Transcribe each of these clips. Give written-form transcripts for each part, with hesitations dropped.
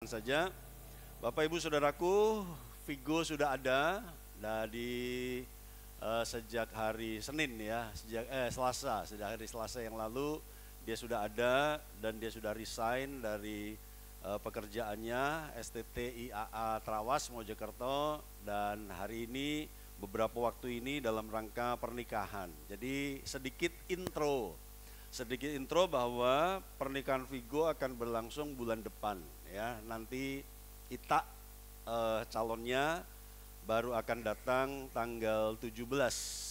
saja. Bapak Ibu Saudaraku, Vigo sudah ada sejak hari Senin ya, sejak hari Selasa yang lalu dia sudah ada dan dia sudah resign dari pekerjaannya STT IAA Trawas Mojokerto, dan hari ini beberapa waktu ini dalam rangka pernikahan. Jadi sedikit intro bahwa pernikahan Vigo akan berlangsung bulan depan ya. Nanti Ita calonnya baru akan datang tanggal 17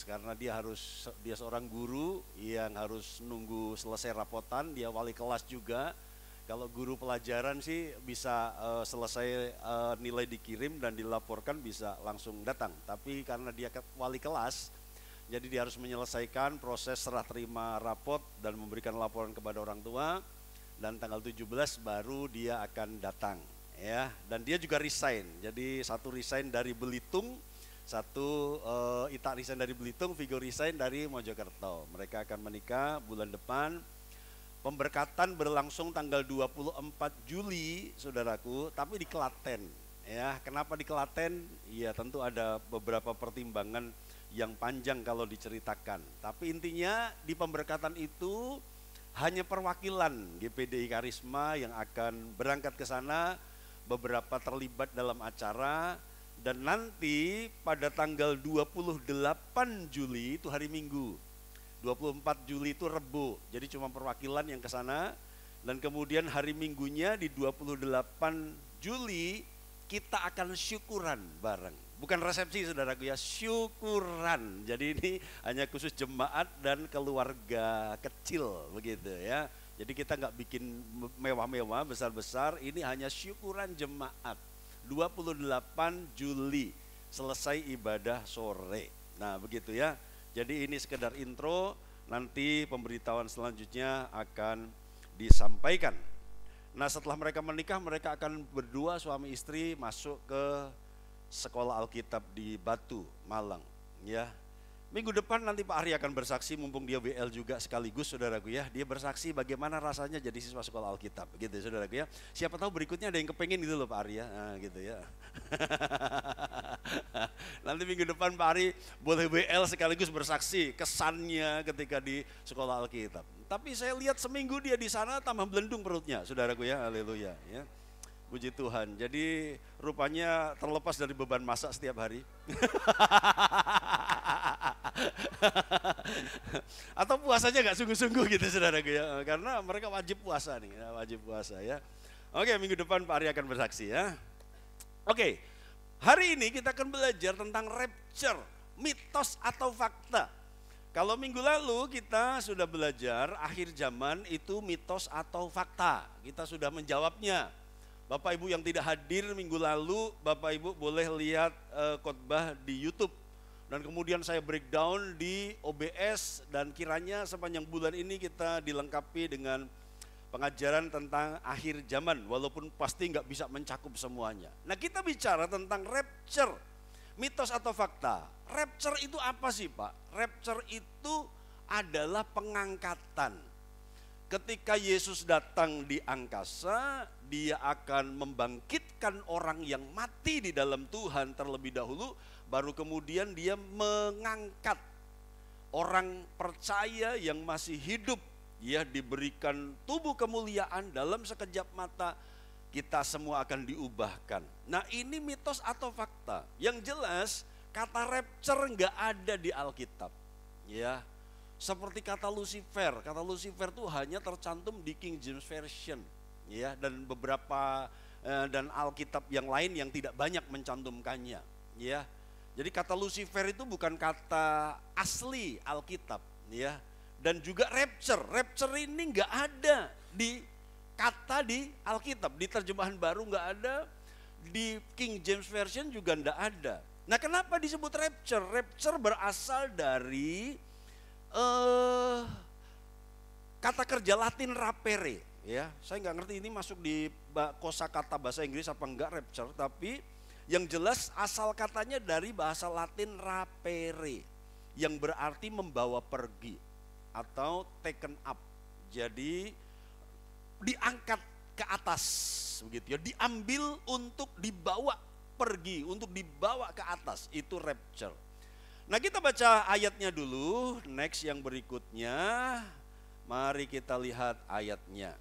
karena dia seorang guru yang harus nunggu selesai rapotan. Dia wali kelas juga. Kalau guru pelajaran sih bisa selesai nilai dikirim dan dilaporkan bisa langsung datang. Tapi karena dia wali kelas, jadi dia harus menyelesaikan proses serah terima rapot dan memberikan laporan kepada orang tua, dan tanggal 17 baru dia akan datang ya. Dan dia juga resign, jadi satu resign dari Belitung, satu Ita resign dari Belitung, Vigo resign dari Mojokerto. Mereka akan menikah bulan depan. Pemberkatan berlangsung tanggal 24 Juli saudaraku, tapi di Klaten ya. Kenapa di Klaten? Ya tentu ada beberapa pertimbangan yang panjang kalau diceritakan. Tapi intinya di pemberkatan itu hanya perwakilan GPDI Karisma yang akan berangkat ke sana, beberapa terlibat dalam acara, dan nanti pada tanggal 28 Juli itu hari Minggu, 24 Juli itu Rebo, jadi cuma perwakilan yang ke sana. Dan kemudian hari Minggunya di 28 Juli kita akan syukuran bareng. Bukan resepsi saudaraku ya, syukuran. Jadi ini hanya khusus jemaat dan keluarga kecil begitu ya. Jadi kita nggak bikin mewah-mewah, besar-besar, ini hanya syukuran jemaat. 28 Juli selesai ibadah sore. Nah begitu ya. Jadi ini sekedar intro, nanti pemberitahuan selanjutnya akan disampaikan. Nah setelah mereka menikah, mereka akan berdua suami istri masuk ke sekolah Alkitab di Batu, Malang ya. Minggu depan nanti Pak Ari akan bersaksi, mumpung dia WL juga sekaligus saudaraku ya. Dia bersaksi bagaimana rasanya jadi siswa sekolah Alkitab gitu saudaraku ya. Siapa tahu berikutnya ada yang kepengen gitu loh Pak Ari ya, nah, gitu ya. Nanti minggu depan Pak Ari boleh WL sekaligus bersaksi kesannya ketika di sekolah Alkitab. Tapi saya lihat seminggu dia di sana tambah belendung perutnya saudaraku ya, haleluya ya. Puji Tuhan, jadi rupanya terlepas dari beban masak setiap hari. Atau puasanya gak sungguh-sungguh gitu saudaraku ya, karena mereka wajib puasa nih, ya, wajib puasa ya. Oke, minggu depan Pak Ari akan bersaksi ya. Oke, hari ini kita akan belajar tentang rapture, mitos atau fakta. Kalau minggu lalu kita sudah belajar akhir zaman itu mitos atau fakta, kita sudah menjawabnya. Bapak Ibu yang tidak hadir minggu lalu, Bapak Ibu boleh lihat khotbah di YouTube. Dan kemudian saya breakdown di OBS, dan kiranya sepanjang bulan ini kita dilengkapi dengan pengajaran tentang akhir zaman, walaupun pasti nggak bisa mencakup semuanya. Nah kita bicara tentang rapture, mitos atau fakta. Rapture itu apa sih Pak? Rapture itu adalah pengangkatan. Ketika Yesus datang di angkasa, dia akan membangkitkan orang yang mati di dalam Tuhan terlebih dahulu, baru kemudian dia mengangkat orang percaya yang masih hidup. Dia diberikan tubuh kemuliaan, dalam sekejap mata kita semua akan diubahkan. Nah ini mitos atau fakta. Yang jelas kata rapture nggak ada di Alkitab ya. Seperti kata Lucifer itu hanya tercantum di King James Version ya, dan beberapa dan Alkitab yang lain yang tidak banyak mencantumkannya ya. Jadi kata Lucifer itu bukan kata asli Alkitab ya. Dan juga rapture ini nggak ada di kata di Alkitab, di terjemahan baru nggak ada, di King James Version juga nggak ada. Nah kenapa disebut rapture? Rapture berasal dari kata kerja Latin rapere ya. Saya nggak ngerti ini masuk di kosakata bahasa Inggris apa enggak rapture, tapi yang jelas asal katanya dari bahasa Latin rapere yang berarti membawa pergi atau taken up. Jadi diangkat ke atas, begitu ya, diambil untuk dibawa pergi, untuk dibawa ke atas, itu rapture. Nah, kita baca ayatnya dulu, next yang berikutnya. Mari kita lihat ayatnya.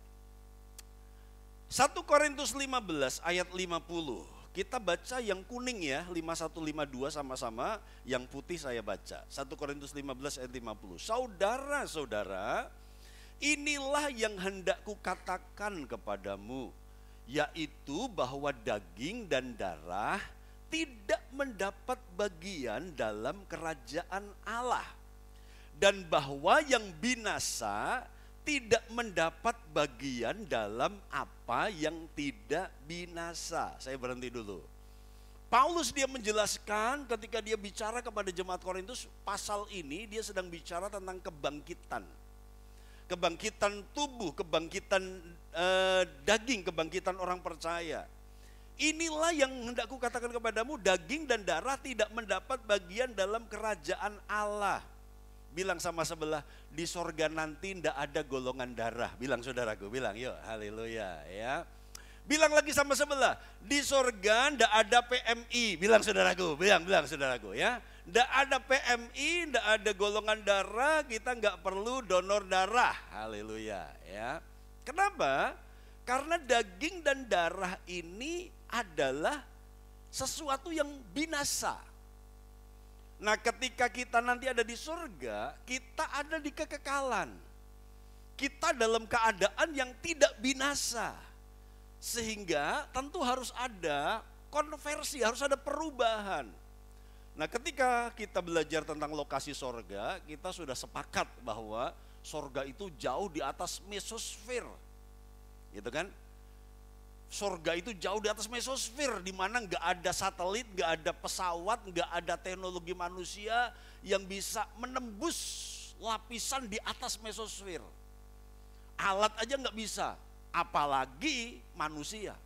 1 Korintus 15 ayat 50. Kita baca yang kuning ya, 51 52 sama-sama, yang putih saya baca. 1 Korintus 15 ayat 50. Saudara-saudara, inilah yang hendak kukatakan kepadamu, yaitu bahwa daging dan darah tidak mendapat bagian dalam kerajaan Allah, dan bahwa yang binasa tidak mendapat bagian dalam apa yang tidak binasa. Saya berhenti dulu. Paulus dia menjelaskan ketika dia bicara kepada jemaat Korintus, pasal ini dia sedang bicara tentang kebangkitan. Kebangkitan tubuh, kebangkitan daging, kebangkitan orang percaya. Inilah yang hendak kukatakan kepadamu, daging dan darah tidak mendapat bagian dalam kerajaan Allah. Bilang sama sebelah, di sorga nanti tidak ada golongan darah. Bilang saudaraku, bilang yuk, haleluya ya. Bilang lagi sama sebelah, di sorga tidak ada PMI. Bilang saudaraku, bilang saudaraku ya. Tidak ada PMI, tidak ada golongan darah, kita nggak perlu donor darah. Haleluya ya. Kenapa? Karena daging dan darah ini adalah sesuatu yang binasa. Nah, ketika kita nanti ada di surga, kita ada di kekekalan. Kita dalam keadaan yang tidak binasa. Sehingga tentu harus ada konversi, harus ada perubahan. Nah, ketika kita belajar tentang lokasi surga, kita sudah sepakat bahwa surga itu jauh di atas mesosfer. Gitu kan? Surga itu jauh di atas mesosfer, di mana nggak ada satelit, nggak ada pesawat, nggak ada teknologi manusia yang bisa menembus lapisan di atas mesosfer. Alat aja nggak bisa, apalagi manusia.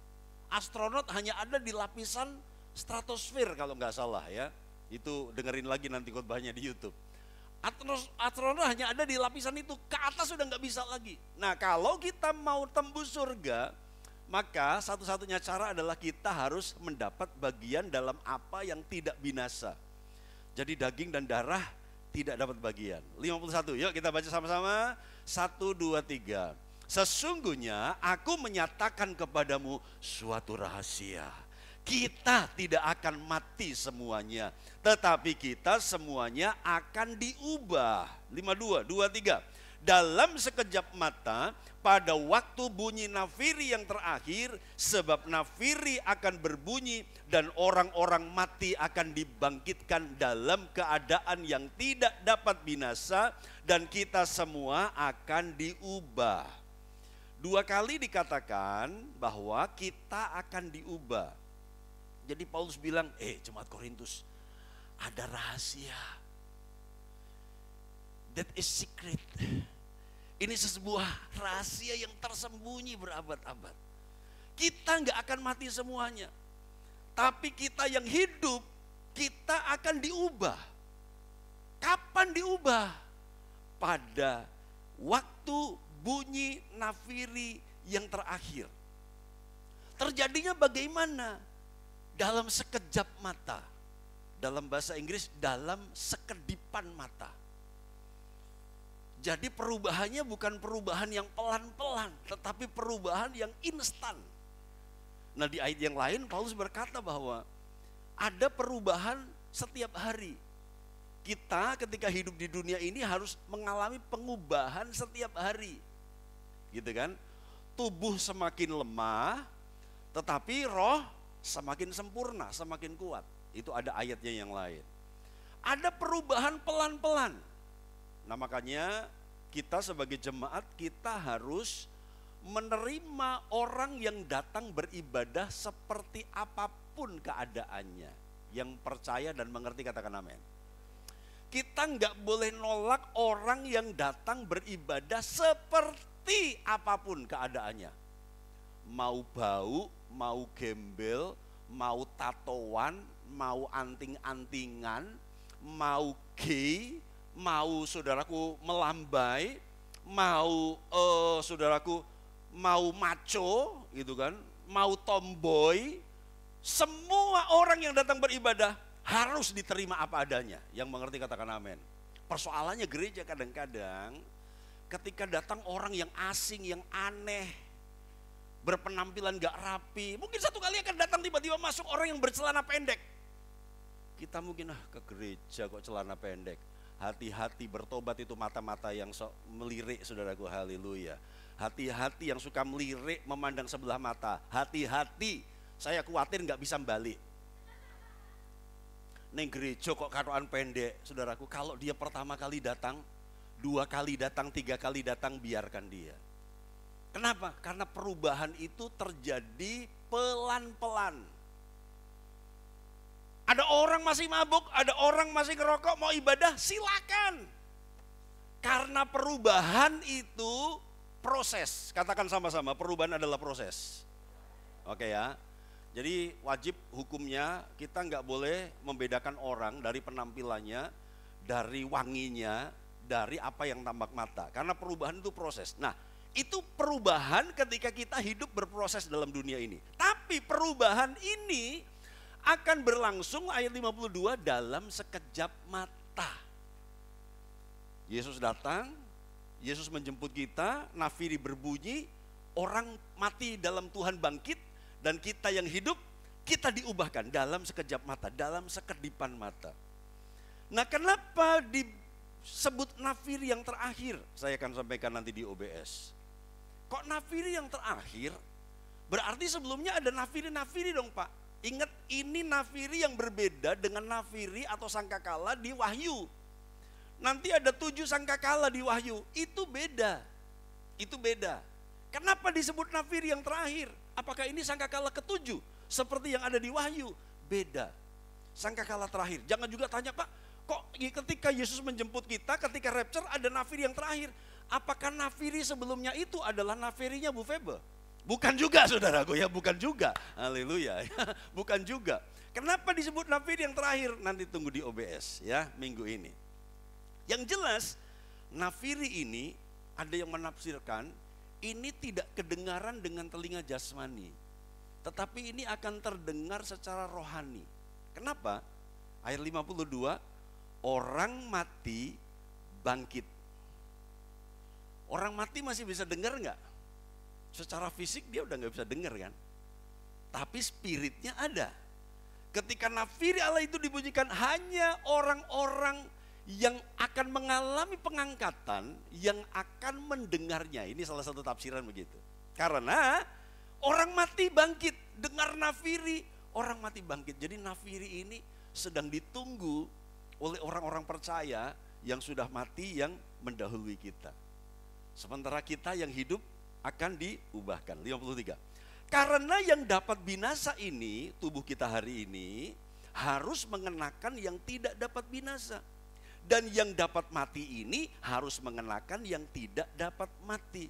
Astronot hanya ada di lapisan stratosfer kalau nggak salah ya. Itu dengerin lagi nanti khotbahnya di YouTube. Astronot hanya ada di lapisan itu, ke atas sudah nggak bisa lagi. Nah, kalau kita mau tembus surga, maka satu-satunya cara adalah kita harus mendapat bagian dalam apa yang tidak binasa. Jadi daging dan darah tidak dapat bagian. 51, yuk kita baca sama-sama. 1, 2, 3. Sesungguhnya aku menyatakan kepadamu suatu rahasia. Kita tidak akan mati semuanya, tetapi kita semuanya akan diubah. 52, 23. Dalam sekejap mata, pada waktu bunyi nafiri yang terakhir, sebab nafiri akan berbunyi dan orang-orang mati akan dibangkitkan dalam keadaan yang tidak dapat binasa, dan kita semua akan diubah. 2 kali dikatakan bahwa kita akan diubah. Jadi Paulus bilang, jemaat Korintus, ada rahasia. That is secret. Ini sebuah rahasia yang tersembunyi berabad-abad. Kita nggak akan mati semuanya. Tapi kita yang hidup, kita akan diubah. Kapan diubah? Pada waktu bunyi nafiri yang terakhir. Terjadinya bagaimana? Dalam sekejap mata. Dalam bahasa Inggris, dalam sekedipan mata. Jadi perubahannya bukan perubahan yang pelan-pelan, tetapi perubahan yang instan. Nah, di ayat yang lain Paulus berkata bahwa ada perubahan setiap hari. Kita ketika hidup di dunia ini harus mengalami pengubahan setiap hari. Gitu kan? Tubuh semakin lemah, tetapi roh semakin sempurna, semakin kuat. Itu ada ayatnya yang lain. Ada perubahan pelan-pelan. Nah, makanya kita sebagai jemaat kita harus menerima orang yang datang beribadah seperti apapun keadaannya. Yang percaya dan mengerti katakan amin. Kita nggak boleh nolak orang yang datang beribadah seperti apapun keadaannya. Mau bau, mau gembel, mau tatoan, mau anting-antingan, mau gay, mau saudaraku melambai, mau saudaraku mau macho gitu kan, mau tomboy, semua orang yang datang beribadah harus diterima apa adanya. Yang mengerti katakan amin. Persoalannya gereja kadang-kadang ketika datang orang yang asing, yang aneh, berpenampilan gak rapi, mungkin satu kali akan datang tiba-tiba masuk orang yang bercelana pendek. Kita mungkin ke gereja kok celana pendek. Hati-hati, bertobat itu mata-mata yang sok melirik, saudaraku, haleluya. Hati-hati yang suka melirik memandang sebelah mata. Hati-hati, saya khawatir gak bisa balik. Neng gereja kok katoan pendek, saudaraku. Kalau dia pertama kali datang, 2 kali datang, 3 kali datang, biarkan dia. Kenapa? Karena perubahan itu terjadi pelan-pelan. Ada orang masih mabuk, ada orang masih ngerokok, mau ibadah, silakan. Karena perubahan itu proses. Katakan sama-sama, perubahan adalah proses. Oke ya. Jadi wajib hukumnya kita nggak boleh membedakan orang dari penampilannya, dari wanginya, dari apa yang tampak mata. Karena perubahan itu proses. Nah, itu perubahan ketika kita hidup berproses dalam dunia ini. Tapi perubahan ini akan berlangsung ayat 52 dalam sekejap mata. Yesus datang, Yesus menjemput kita, nafiri berbunyi, orang mati dalam Tuhan bangkit, dan kita yang hidup, kita diubahkan dalam sekejap mata, dalam sekedipan mata. Nah, kenapa disebut nafiri yang terakhir? Saya akan sampaikan nanti di OBS. Kok nafiri yang terakhir? Berarti sebelumnya ada nafiri-nafiri dong Pak. Ingat, ini nafiri yang berbeda dengan nafiri atau sangkakala di Wahyu. Nanti ada 7 sangkakala di Wahyu, itu beda. Itu beda. Kenapa disebut nafiri yang terakhir? Apakah ini sangkakala ke-7 seperti yang ada di Wahyu? Beda. Sangkakala terakhir. Jangan juga tanya, Pak, kok ketika Yesus menjemput kita, ketika rapture ada nafiri yang terakhir? Apakah nafiri sebelumnya itu adalah nafirinya Bu Febe? Bukan juga, saudaraku ya, bukan juga. Haleluya, bukan juga. Kenapa disebut nafiri yang terakhir? Nanti tunggu di OBS ya, minggu ini. Yang jelas, nafiri ini ada yang menafsirkan ini tidak kedengaran dengan telinga jasmani, tetapi ini akan terdengar secara rohani. Kenapa? Ayat 52, orang mati bangkit. Orang mati masih bisa dengar enggak? Secara fisik dia udah gak bisa dengar kan, tapi spiritnya ada. Ketika nafiri Allah itu dibunyikan, hanya orang-orang yang akan mengalami pengangkatan yang akan mendengarnya. Ini salah satu tafsiran begitu. Karena orang mati bangkit, dengar nafiri, orang mati bangkit. Jadi nafiri ini sedang ditunggu oleh orang-orang percaya yang sudah mati, yang mendahului kita. Sementara kita yang hidup akan diubahkan. 53. Karena yang dapat binasa ini, tubuh kita hari ini, harus mengenakan yang tidak dapat binasa. Dan yang dapat mati ini harus mengenakan yang tidak dapat mati.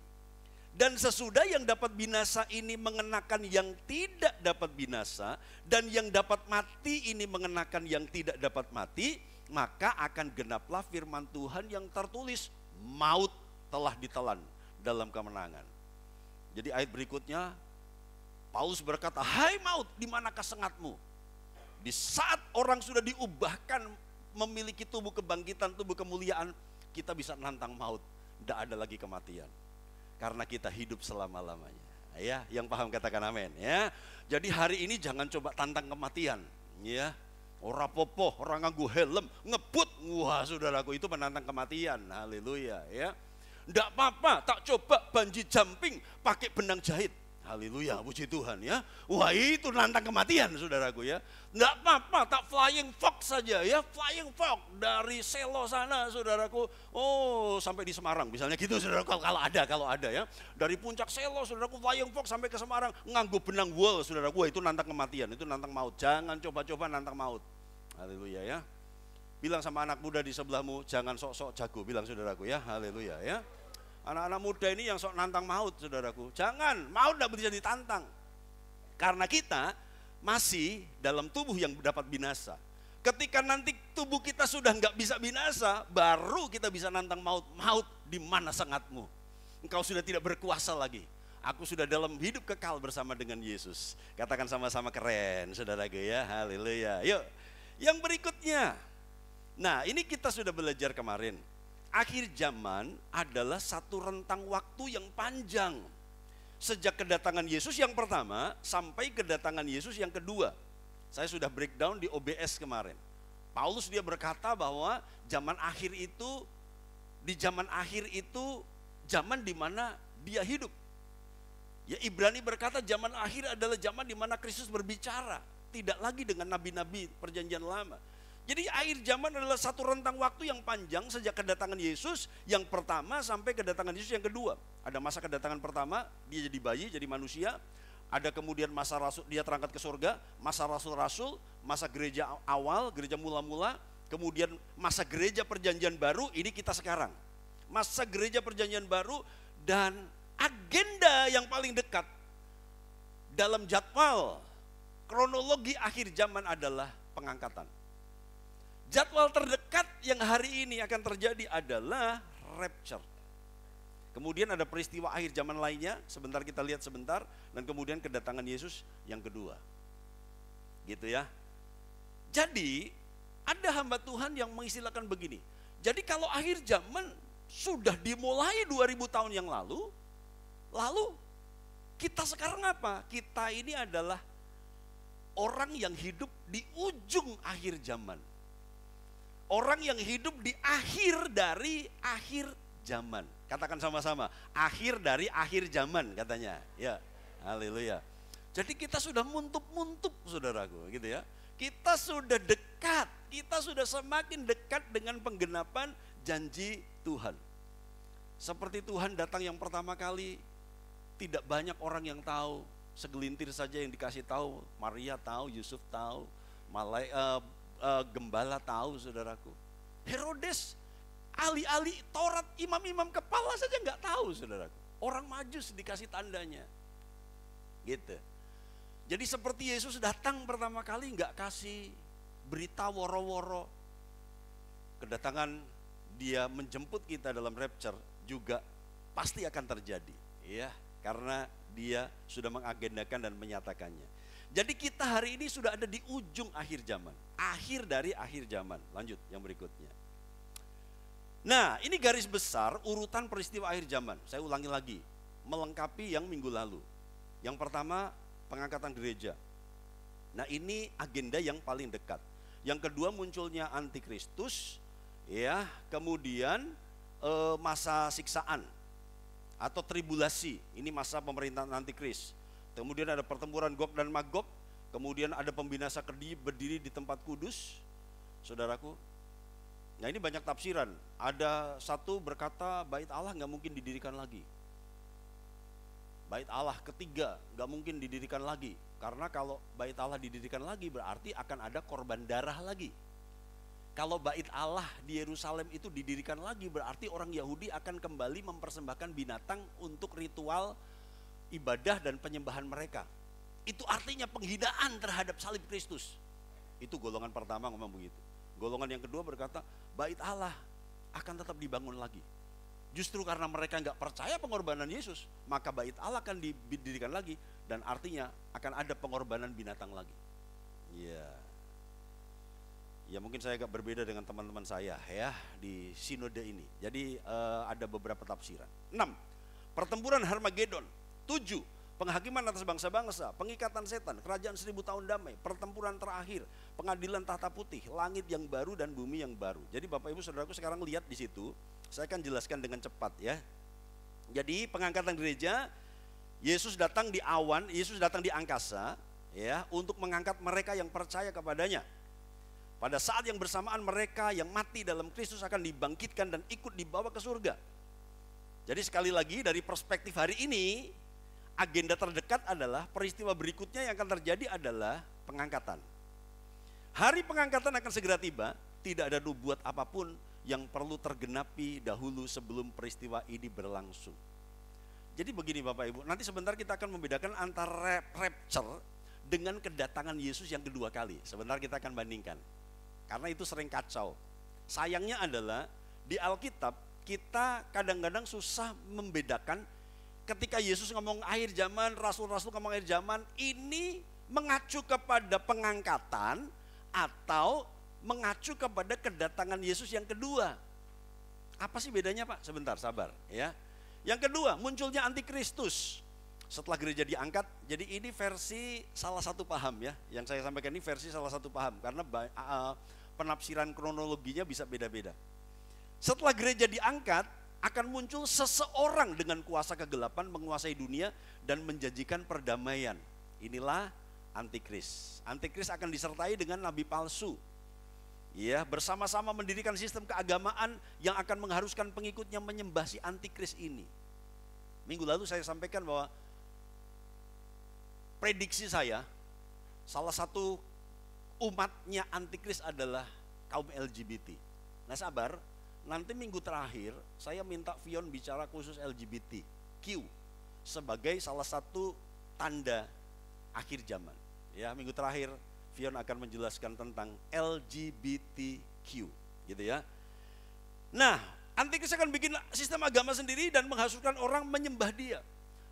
Dan sesudah yang dapat binasa ini mengenakan yang tidak dapat binasa, dan yang dapat mati ini mengenakan yang tidak dapat mati, maka akan genaplah firman Tuhan yang tertulis, maut telah ditelan dalam kemenangan. Jadi ayat berikutnya, Paulus berkata, hai maut, di manakah sengatmu? Di saat orang sudah diubahkan, memiliki tubuh kebangkitan, tubuh kemuliaan, kita bisa nantang maut. Tidak ada lagi kematian. Karena kita hidup selama-lamanya. Ya, yang paham katakan amin. Ya, jadi hari ini jangan coba tantang kematian. Ya, ora popo, orang nganggu helm, ngebut. Wah, saudaraku, itu menantang kematian. Haleluya. Ya. Tidak apa-apa, tak coba banji jumping pakai benang jahit. Haleluya, puji Tuhan ya. Wah, itu nantang kematian, saudaraku ya. Tidak apa-apa, tak flying fox saja ya. Flying fox dari Selo sana, saudaraku. Oh, sampai di Semarang misalnya gitu, saudaraku. Kalau ada ya. Dari puncak Selo, saudaraku, flying fox sampai ke Semarang. Nganggo benang wool, saudaraku. Wah, itu nantang kematian, itu nantang maut. Jangan coba-coba nantang maut. Haleluya ya. Bilang sama anak muda di sebelahmu, jangan sok-sok jago, bilang saudaraku ya. Haleluya ya. Anak-anak muda ini yang sok nantang maut, saudaraku. Jangan, maut tidak bisa ditantang. Karena kita masih dalam tubuh yang dapat binasa. Ketika nanti tubuh kita sudah nggak bisa binasa, baru kita bisa nantang maut. Maut, di mana sengatmu? Engkau sudah tidak berkuasa lagi. Aku sudah dalam hidup kekal bersama dengan Yesus. Katakan sama-sama keren, saudaraku ya. Haleluya. Yuk, yang berikutnya. Nah, ini kita sudah belajar kemarin. Akhir zaman adalah satu rentang waktu yang panjang. Sejak kedatangan Yesus yang pertama sampai kedatangan Yesus yang kedua. Saya sudah breakdown di OBS kemarin. Paulus dia berkata bahwa zaman akhir itu, di zaman akhir itu zaman di mana dia hidup. Ya, Ibrani berkata zaman akhir adalah zaman di mana Kristus berbicara, tidak lagi dengan nabi-nabi perjanjian lama. Jadi akhir zaman adalah satu rentang waktu yang panjang sejak kedatangan Yesus yang pertama sampai kedatangan Yesus yang kedua. Ada masa kedatangan pertama, dia jadi bayi, jadi manusia. Ada kemudian masa rasul, dia terangkat ke surga, masa rasul-rasul, masa gereja awal, gereja mula-mula, kemudian masa gereja perjanjian baru, ini kita sekarang. Masa gereja perjanjian baru dan agenda yang paling dekat dalam jadwal kronologi akhir zaman adalah pengangkatan. Jadwal terdekat yang hari ini akan terjadi adalah rapture. Kemudian ada peristiwa akhir zaman lainnya, sebentar kita lihat sebentar, dan kemudian kedatangan Yesus yang kedua. Gitu ya. Jadi ada hamba Tuhan yang mengistilahkan begini. Jadi kalau akhir zaman sudah dimulai 2000 tahun yang lalu kita sekarang apa? Kita ini adalah orang yang hidup di ujung akhir zaman. Orang yang hidup di akhir dari akhir zaman. Katakan sama-sama, akhir dari akhir zaman katanya. Ya, haleluya. Jadi kita sudah muntup-muntup saudaraku gitu ya. Kita sudah dekat, kita sudah semakin dekat dengan penggenapan janji Tuhan. Seperti Tuhan datang yang pertama kali, tidak banyak orang yang tahu, segelintir saja yang dikasih tahu. Maria tahu, Yusuf tahu, gembala tahu saudaraku. Herodes, ahli-ahli Taurat, imam-imam kepala saja nggak tahu saudaraku. Orang Majus dikasih tandanya. Gitu. Jadi seperti Yesus datang pertama kali nggak kasih berita woro-woro. Kedatangan dia menjemput kita dalam rapture juga pasti akan terjadi. Ya, karena dia sudah mengagendakan dan menyatakannya. Jadi kita hari ini sudah ada di ujung akhir zaman. Akhir dari akhir zaman. Lanjut yang berikutnya. Nah, ini garis besar urutan peristiwa akhir zaman. Saya ulangi lagi, melengkapi yang minggu lalu. Yang pertama, pengangkatan gereja. Nah, ini agenda yang paling dekat. Yang kedua, munculnya antikristus, ya. Kemudian masa siksaan atau tribulasi. Ini masa pemerintahan antikris. Kemudian ada pertempuran Gog dan Magog. Kemudian ada pembinasa keji berdiri di tempat kudus, saudaraku. Nah, ini banyak tafsiran. Ada satu berkata bait Allah nggak mungkin didirikan lagi. Bait Allah ketiga nggak mungkin didirikan lagi. Karena kalau bait Allah didirikan lagi berarti akan ada korban darah lagi. Kalau bait Allah di Yerusalem itu didirikan lagi berarti orang Yahudi akan kembali mempersembahkan binatang untuk ritual ibadah dan penyembahan mereka. Itu artinya penghinaan terhadap salib Kristus. Itu golongan pertama ngomong begitu. Golongan yang kedua berkata, bait Allah akan tetap dibangun lagi. Justru karena mereka nggak percaya pengorbanan Yesus, maka bait Allah akan didirikan lagi dan artinya akan ada pengorbanan binatang lagi. Ya, ya mungkin saya agak berbeda dengan teman-teman saya ya di sinode ini. Jadi ada beberapa tafsiran. 6. Pertempuran Harmagedon. 7. Penghakiman atas bangsa-bangsa, pengikatan setan, kerajaan 1000 tahun damai, pertempuran terakhir, pengadilan tahta putih, langit yang baru dan bumi yang baru. Jadi Bapak Ibu Saudaraku sekarang lihat di situ, saya akan jelaskan dengan cepat ya. Jadi pengangkatan gereja, Yesus datang di awan, Yesus datang di angkasa ya untuk mengangkat mereka yang percaya kepadanya. Pada saat yang bersamaan mereka yang mati dalam Kristus akan dibangkitkan dan ikut dibawa ke surga. Jadi sekali lagi dari perspektif hari ini, agenda terdekat adalah peristiwa berikutnya yang akan terjadi adalah pengangkatan. Hari pengangkatan akan segera tiba, tidak ada nubuat apapun yang perlu tergenapi dahulu sebelum peristiwa ini berlangsung. Jadi begini Bapak Ibu, nanti sebentar kita akan membedakan antara rapture dengan kedatangan Yesus yang kedua kali. Sebentar kita akan bandingkan, karena itu sering kacau. Sayangnya adalah di Alkitab kita kadang-kadang susah membedakan ketika Yesus ngomong akhir zaman, rasul-rasul ngomong akhir zaman, ini mengacu kepada pengangkatan atau mengacu kepada kedatangan Yesus yang kedua. Apa sih bedanya Pak? Sebentar, sabar ya. Yang kedua, munculnya antikristus setelah gereja diangkat. Jadi ini versi salah satu paham ya. Yang saya sampaikan ini versi salah satu paham, karena penafsiran kronologinya bisa beda-beda. Setelah gereja diangkat, akan muncul seseorang dengan kuasa kegelapan menguasai dunia dan menjanjikan perdamaian. Inilah antikris. Antikris akan disertai dengan nabi palsu. Ya, bersama-sama mendirikan sistem keagamaan yang akan mengharuskan pengikutnya menyembah si antikris ini. Minggu lalu saya sampaikan bahwa prediksi saya, salah satu umatnya antikris adalah kaum LGBT. Nah sabar, nanti minggu terakhir saya minta Vion bicara khusus LGBTQ sebagai salah satu tanda akhir zaman. Ya, minggu terakhir Vion akan menjelaskan tentang LGBTQ, gitu ya. Nah, antikris akan bikin sistem agama sendiri dan menghasilkan orang menyembah dia.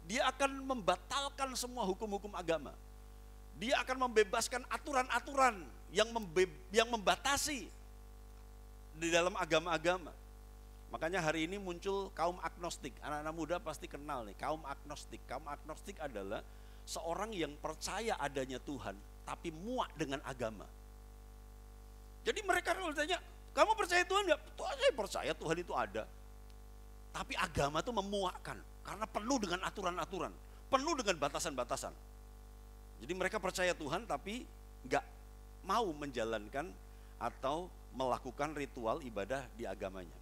Dia akan membatalkan semua hukum-hukum agama. Dia akan membebaskan aturan-aturan yang membatasi di dalam agama-agama. Makanya hari ini muncul kaum agnostik. Anak-anak muda pasti kenal nih, kaum agnostik. Kaum agnostik adalah seorang yang percaya adanya Tuhan, tapi muak dengan agama. Jadi mereka kalau ditanya, kamu percaya Tuhan enggak? Saya percaya Tuhan itu ada. Tapi agama itu memuakkan, karena penuh dengan aturan-aturan, penuh dengan batasan-batasan. Jadi mereka percaya Tuhan tapi enggak mau menjalankan atau melakukan ritual ibadah di agamanya.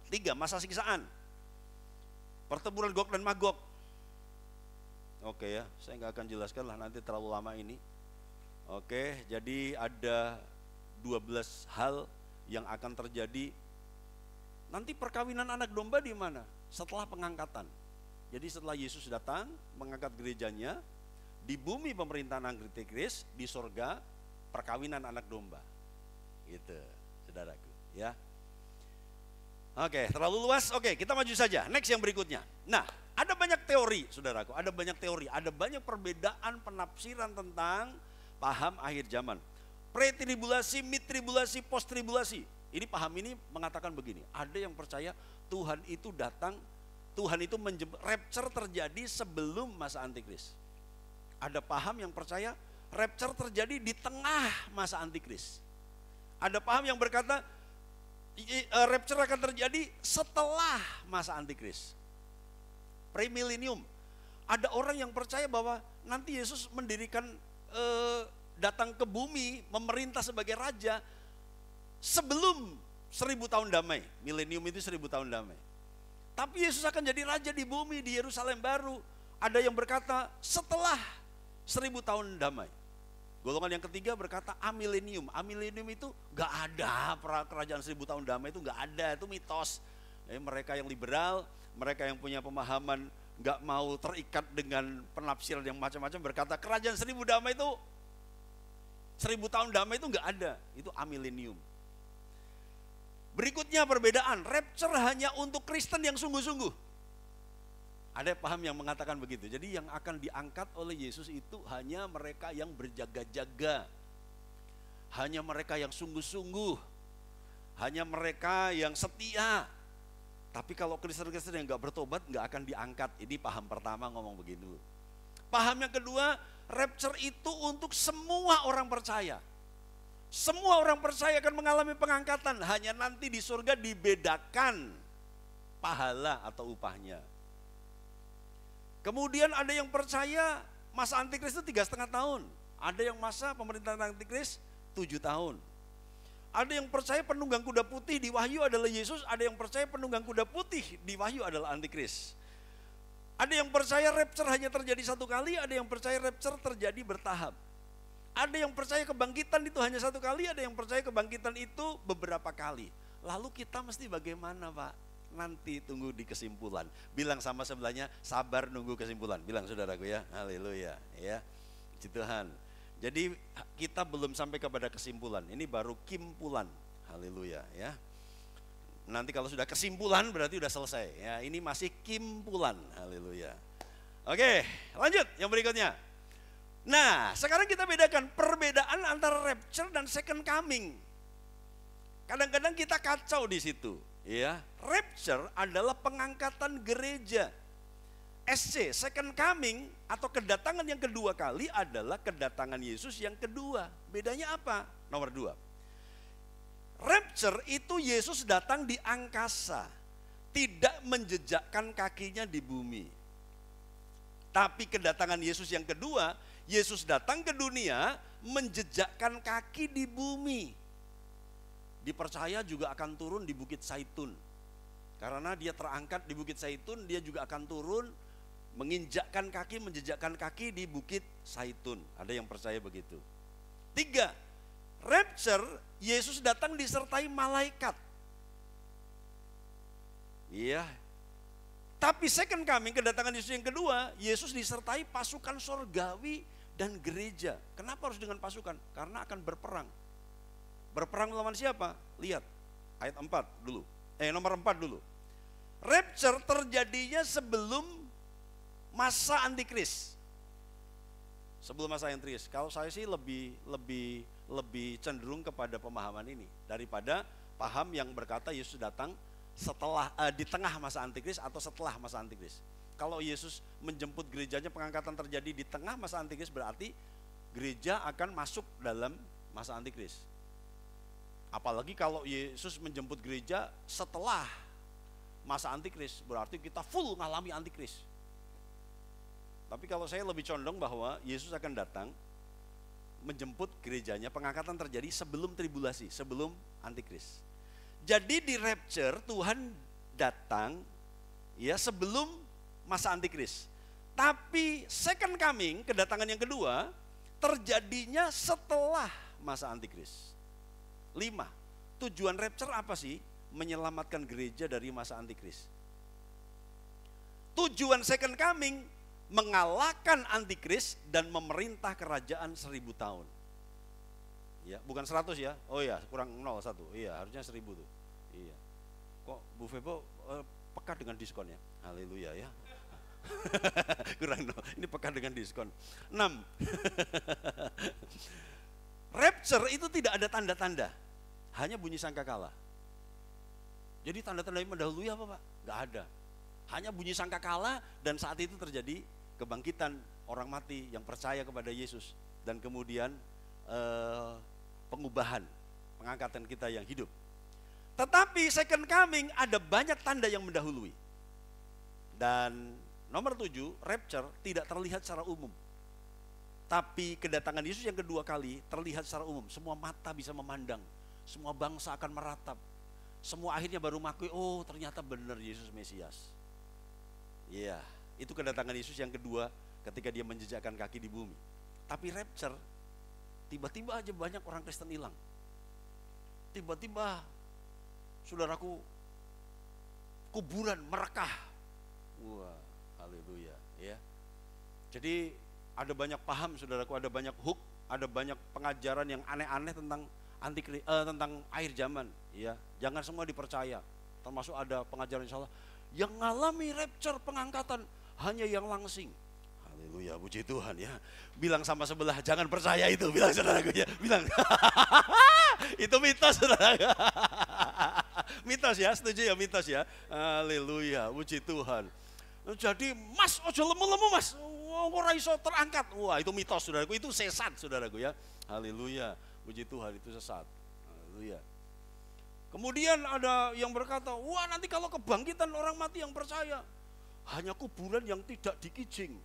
3, masa siksaan. Pertempuran Gog dan Magog. Oke ya, saya nggak akan jelaskan lah, nanti terlalu lama ini. Oke, jadi ada 12 hal yang akan terjadi. Nanti perkawinan anak domba di mana? Setelah pengangkatan. Jadi setelah Yesus datang mengangkat gerejanya, di bumi pemerintahan antikris, di sorga perkawinan anak domba. Gitu, saudaraku ya. Oke, terlalu luas. Oke, kita maju saja. Next yang berikutnya. Nah, ada banyak teori, saudaraku. Ada banyak teori. Ada banyak perbedaan penafsiran tentang paham akhir zaman. Pre-tribulasi, mid-tribulasi, post-tribulasi. Ini paham ini mengatakan begini. Ada yang percaya Tuhan itu datang, Tuhan itu rapture terjadi sebelum masa antikris. Ada paham yang percaya rapture terjadi di tengah masa antikris. Ada paham yang berkata rapture akan terjadi setelah masa antikris. Premillennium. Ada orang yang percaya bahwa nanti Yesus mendirikan datang ke bumi memerintah sebagai raja sebelum 1000 tahun damai. Milenium itu 1000 tahun damai. Tapi Yesus akan jadi raja di bumi, di Yerusalem baru. Ada yang berkata setelah 1000 tahun damai. Golongan yang ketiga berkata amilenium. Amilenium itu gak ada, kerajaan 1000 tahun damai itu gak ada, itu mitos. Mereka yang liberal, mereka yang punya pemahaman gak mau terikat dengan penafsiran yang macam-macam berkata kerajaan 1000 damai itu 1000 tahun damai itu gak ada, itu amilenium. Berikutnya perbedaan, rapture hanya untuk Kristen yang sungguh-sungguh. Ada paham yang mengatakan begitu. Jadi yang akan diangkat oleh Yesus itu hanya mereka yang berjaga-jaga. Hanya mereka yang sungguh-sungguh. Hanya mereka yang setia. Tapi kalau Kristen-Kristen yang gak bertobat gak akan diangkat. Ini paham pertama ngomong begitu. Paham yang kedua, rapture itu untuk semua orang percaya. Semua orang percaya akan mengalami pengangkatan. Hanya nanti di surga dibedakan pahala atau upahnya. Kemudian ada yang percaya masa antikris itu 3,5 tahun. Ada yang masa pemerintahan antikris 7 tahun. Ada yang percaya penunggang kuda putih di Wahyu adalah Yesus. Ada yang percaya penunggang kuda putih di Wahyu adalah antikris. Ada yang percaya rapture hanya terjadi 1 kali. Ada yang percaya rapture terjadi bertahap. Ada yang percaya kebangkitan itu hanya 1 kali. Ada yang percaya kebangkitan itu beberapa kali. Lalu kita mesti bagaimana, Pak? Nanti tunggu di kesimpulan. Bilang sama sebelahnya, sabar nunggu kesimpulan. Bilang saudaraku ya, haleluya ya. Puji Tuhan. Jadi kita belum sampai kepada kesimpulan. Ini baru kimpulan. Haleluya ya. Nanti kalau sudah kesimpulan berarti sudah selesai. Ya, ini masih kimpulan. Haleluya. Oke, lanjut yang berikutnya. Nah, sekarang kita bedakan perbedaan antara rapture dan second coming. Kadang-kadang kita kacau di situ, ya. Rapture adalah pengangkatan gereja. SC, second coming atau kedatangan yang kedua kali adalah kedatangan Yesus yang kedua. Bedanya apa? Nomor 2. Rapture itu Yesus datang di angkasa, tidak menjejakkan kakinya di bumi. Tapi kedatangan Yesus yang kedua, Yesus datang ke dunia menjejakkan kaki di bumi. Dipercaya juga akan turun di Bukit Zaitun. Karena dia terangkat di Bukit Zaitun, dia juga akan turun menginjakkan kaki, menjejakkan kaki di Bukit Zaitun. Ada yang percaya begitu. 3, rapture, Yesus datang disertai malaikat. Iya. Tapi second coming, kedatangan Yesus yang kedua, Yesus disertai pasukan sorgawi dan gereja. Kenapa harus dengan pasukan? Karena akan berperang. Berperang melawan siapa? Lihat ayat 4 dulu. Nomor 4 dulu. Rapture terjadinya sebelum masa antikris. Sebelum masa antikris. Kalau saya sih lebih cenderung kepada pemahaman ini daripada paham yang berkata Yesus datang setelah di tengah masa antikris atau setelah masa antikris. Kalau Yesus menjemput gerejanya, pengangkatan terjadi di tengah masa antikris, berarti gereja akan masuk dalam masa antikris. Apalagi kalau Yesus menjemput gereja setelah masa antikris, berarti kita full ngalami antikris. Tapi kalau saya lebih condong bahwa Yesus akan datang menjemput gerejanya, pengangkatan terjadi sebelum tribulasi, sebelum antikris. Jadi di rapture Tuhan datang ya sebelum masa antikris. Tapi second coming, kedatangan yang kedua, terjadinya setelah masa antikris. 5, tujuan rapture apa sih? Menyelamatkan gereja dari masa antikris. Tujuan second coming, mengalahkan antikris dan memerintah kerajaan 1000 tahun. Ya, bukan 100 ya. Oh ya, kurang 0, 1. Iya, harusnya 1000 tuh. Iya. Kok Bu Febo peka dengan diskon ya? Haleluya ya. Kurang 0. Ini peka dengan diskon. 6. Rapture itu tidak ada tanda-tanda. Hanya bunyi sangkakala. Jadi tanda-tanda yang mendahului apa, Pak? Enggak ada. Hanya bunyi sangkakala dan saat itu terjadi kebangkitan orang mati yang percaya kepada Yesus dan kemudian pengubahan, pengangkatan kita yang hidup. Tetapi second coming ada banyak tanda yang mendahului. Dan nomor 7, rapture tidak terlihat secara umum. Tapi kedatangan Yesus yang kedua kali terlihat secara umum. Semua mata bisa memandang, semua bangsa akan meratap. Semua akhirnya baru mengakui, oh ternyata benar Yesus Mesias. Iya, itu kedatangan Yesus yang kedua ketika dia menjejakkan kaki di bumi. Tapi rapture, tiba-tiba aja banyak orang Kristen hilang. Tiba-tiba, saudaraku, kuburan merekah. Wah, haleluya, ya. Jadi ada banyak paham, saudaraku, ada banyak hook, ada banyak pengajaran yang aneh-aneh tentang tentang akhir zaman, ya. Jangan semua dipercaya. Termasuk ada pengajaran insyaallah yang mengalami rapture, pengangkatan hanya yang langsing. Haleluya, puji Tuhan ya. Bilang sama sebelah, jangan percaya itu, bilang saudaraku ya. Bilang, itu mitos saudaraku. Mitos ya, setuju ya mitos ya. Haleluya, puji Tuhan. Jadi mas, ojo lemu-lemu mas, ora iso terangkat. Wah itu mitos saudaraku, itu sesat saudaraku ya. Haleluya, puji Tuhan, itu sesat. Haleluya. Kemudian ada yang berkata, wah nanti kalau kebangkitan orang mati yang percaya, hanya kuburan yang tidak dikijing.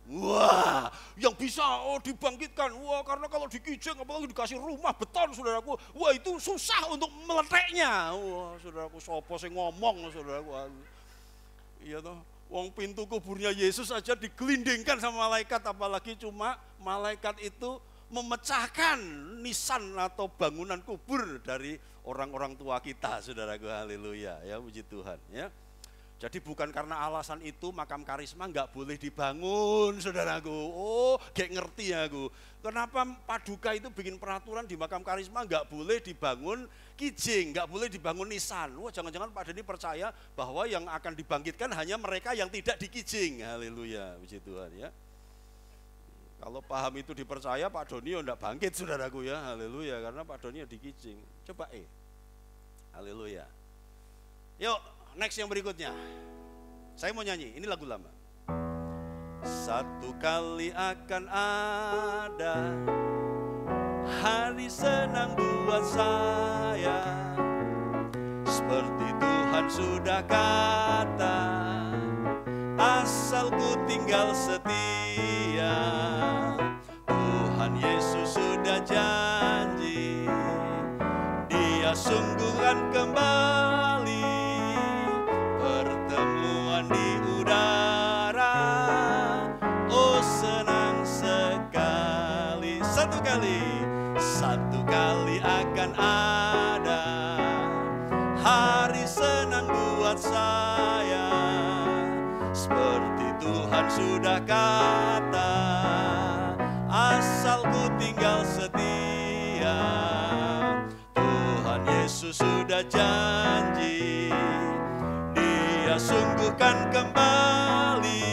Wah, yang bisa dibangkitkan. Wah, karena kalau dikijing apalagi dikasih rumah beton saudaraku, wah itu susah untuk meletaknya. Wah, saudaraku, sopo sing ngomong saudaraku. Iya toh, wong pintu kuburnya Yesus aja digelindingkan sama malaikat, apalagi cuma malaikat itu memecahkan nisan atau bangunan kubur dari orang-orang tua kita, saudaraku. Haleluya, ya puji Tuhan ya. Jadi bukan karena alasan itu makam karisma nggak boleh dibangun, saudaraku. Oh, kayak ngerti ya aku. Kenapa Paduka itu bikin peraturan di makam karisma nggak boleh dibangun kijing, nggak boleh dibangun nisan. Wah, jangan-jangan Pak Deni percaya bahwa yang akan dibangkitkan hanya mereka yang tidak di kijing. Haleluya, puji Tuhan ya. Kalau paham itu dipercaya, Pak Doni ya enggak bangkit, saudaraku ya. Haleluya, karena Pak Doni ya di kijing. Coba haleluya. Yuk, next yang berikutnya. Saya mau nyanyi, ini lagu lama. Satu kali akan ada hari senang buat saya, seperti Tuhan sudah kata, asal ku tinggal setia. Tuhan Yesus sudah janji, Dia sungguhkan kembali pertemuan di udara. Oh, senang sekali. Satu kali akan ada hari senang buat saya, seperti Tuhan sudah kata, asal ku tinggal setia. Tuhan Yesus sudah janji, Dia sungguhkan kembali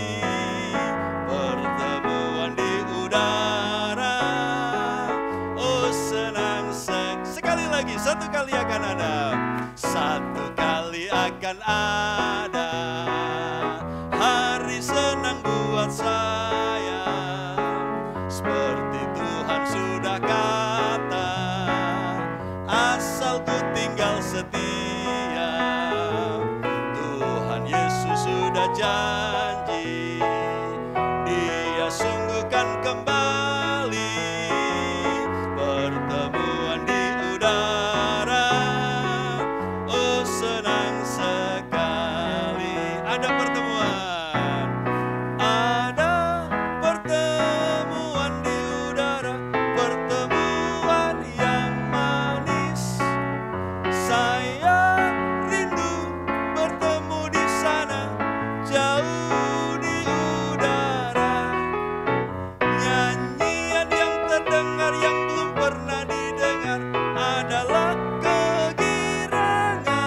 pertemuan di udara. Oh, senang sekali lagi, satu kali akan ada, satu kali akan ada hari senang buat saya, seperti Tuhan sudah kata, asal ku tinggal setia. Tuhan Yesus sudah janji, Dia sungguhkan kembali pertemuan di udara. Oh, senang sekali ada pertemuan, ada pertemuan di udara, pertemuan yang manis. Saya rindu bertemu di sana, jauh di udara. Nyanyian yang terdengar yang belum pernah didengar adalah kegirangan,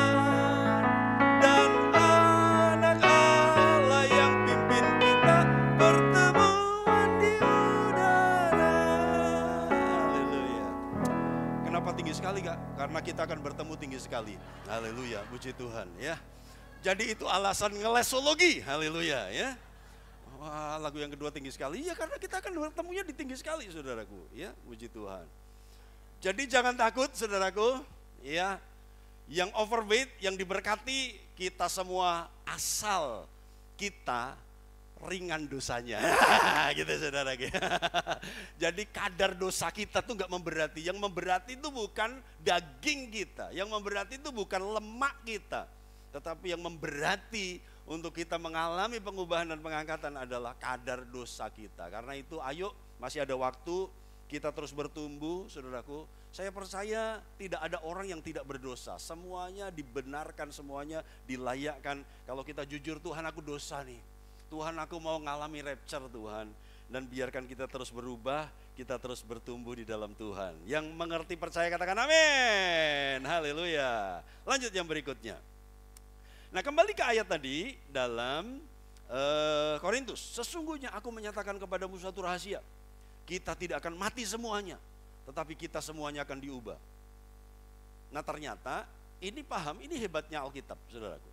dan anak Allah yang pimpin kita pertemuan di udara. Haleluya. Kenapa tinggi sekali, Kak? Karena kita akan bertemu tinggi sekali. Haleluya, puji Tuhan ya. Jadi itu alasan ngelesologi. Haleluya ya. Wah, lagu yang kedua tinggi sekali. Ya, karena kita akan bertemunya di tinggi sekali, saudaraku. Ya, puji Tuhan. Jadi jangan takut, saudaraku. Ya, yang overweight, yang diberkati kita semua, asal kita ringan dosanya. Gitu, saudaraku. Jadi kadar dosa kita tuh nggak memberati. Yang memberati itu bukan daging kita. Yang memberati itu bukan lemak kita. Tetapi yang memberati untuk kita mengalami pengubahan dan pengangkatan adalah kadar dosa kita. Karena itu ayo, masih ada waktu, kita terus bertumbuh, saudaraku. Saya percaya tidak ada orang yang tidak berdosa. Semuanya dibenarkan, semuanya dilayakkan. Kalau kita jujur, Tuhan aku dosa nih. Tuhan aku mau ngalami rapture Tuhan. Dan biarkan kita terus berubah, kita terus bertumbuh di dalam Tuhan. Yang mengerti percaya katakan amin. Haleluya. Lanjut yang berikutnya. Nah, kembali ke ayat tadi dalam Korintus. Sesungguhnya aku menyatakan kepadamu suatu rahasia. Kita tidak akan mati semuanya, tetapi kita semuanya akan diubah. Nah, ternyata ini paham, ini hebatnya Alkitab, saudaraku.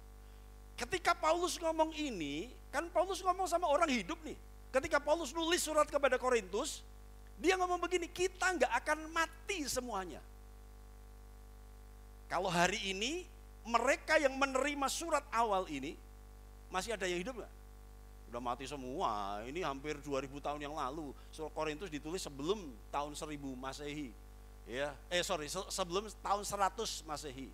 Ketika Paulus ngomong ini, kan Paulus ngomong sama orang hidup nih. Ketika Paulus nulis surat kepada Korintus, dia ngomong begini, kita nggak akan mati semuanya. Kalau hari ini mereka yang menerima surat awal ini, masih ada yang hidup nggak? Udah mati semua, ini hampir 2000 tahun yang lalu. Surat Korintus ditulis sebelum tahun 1000 Masehi. Ya, sebelum tahun 100 Masehi.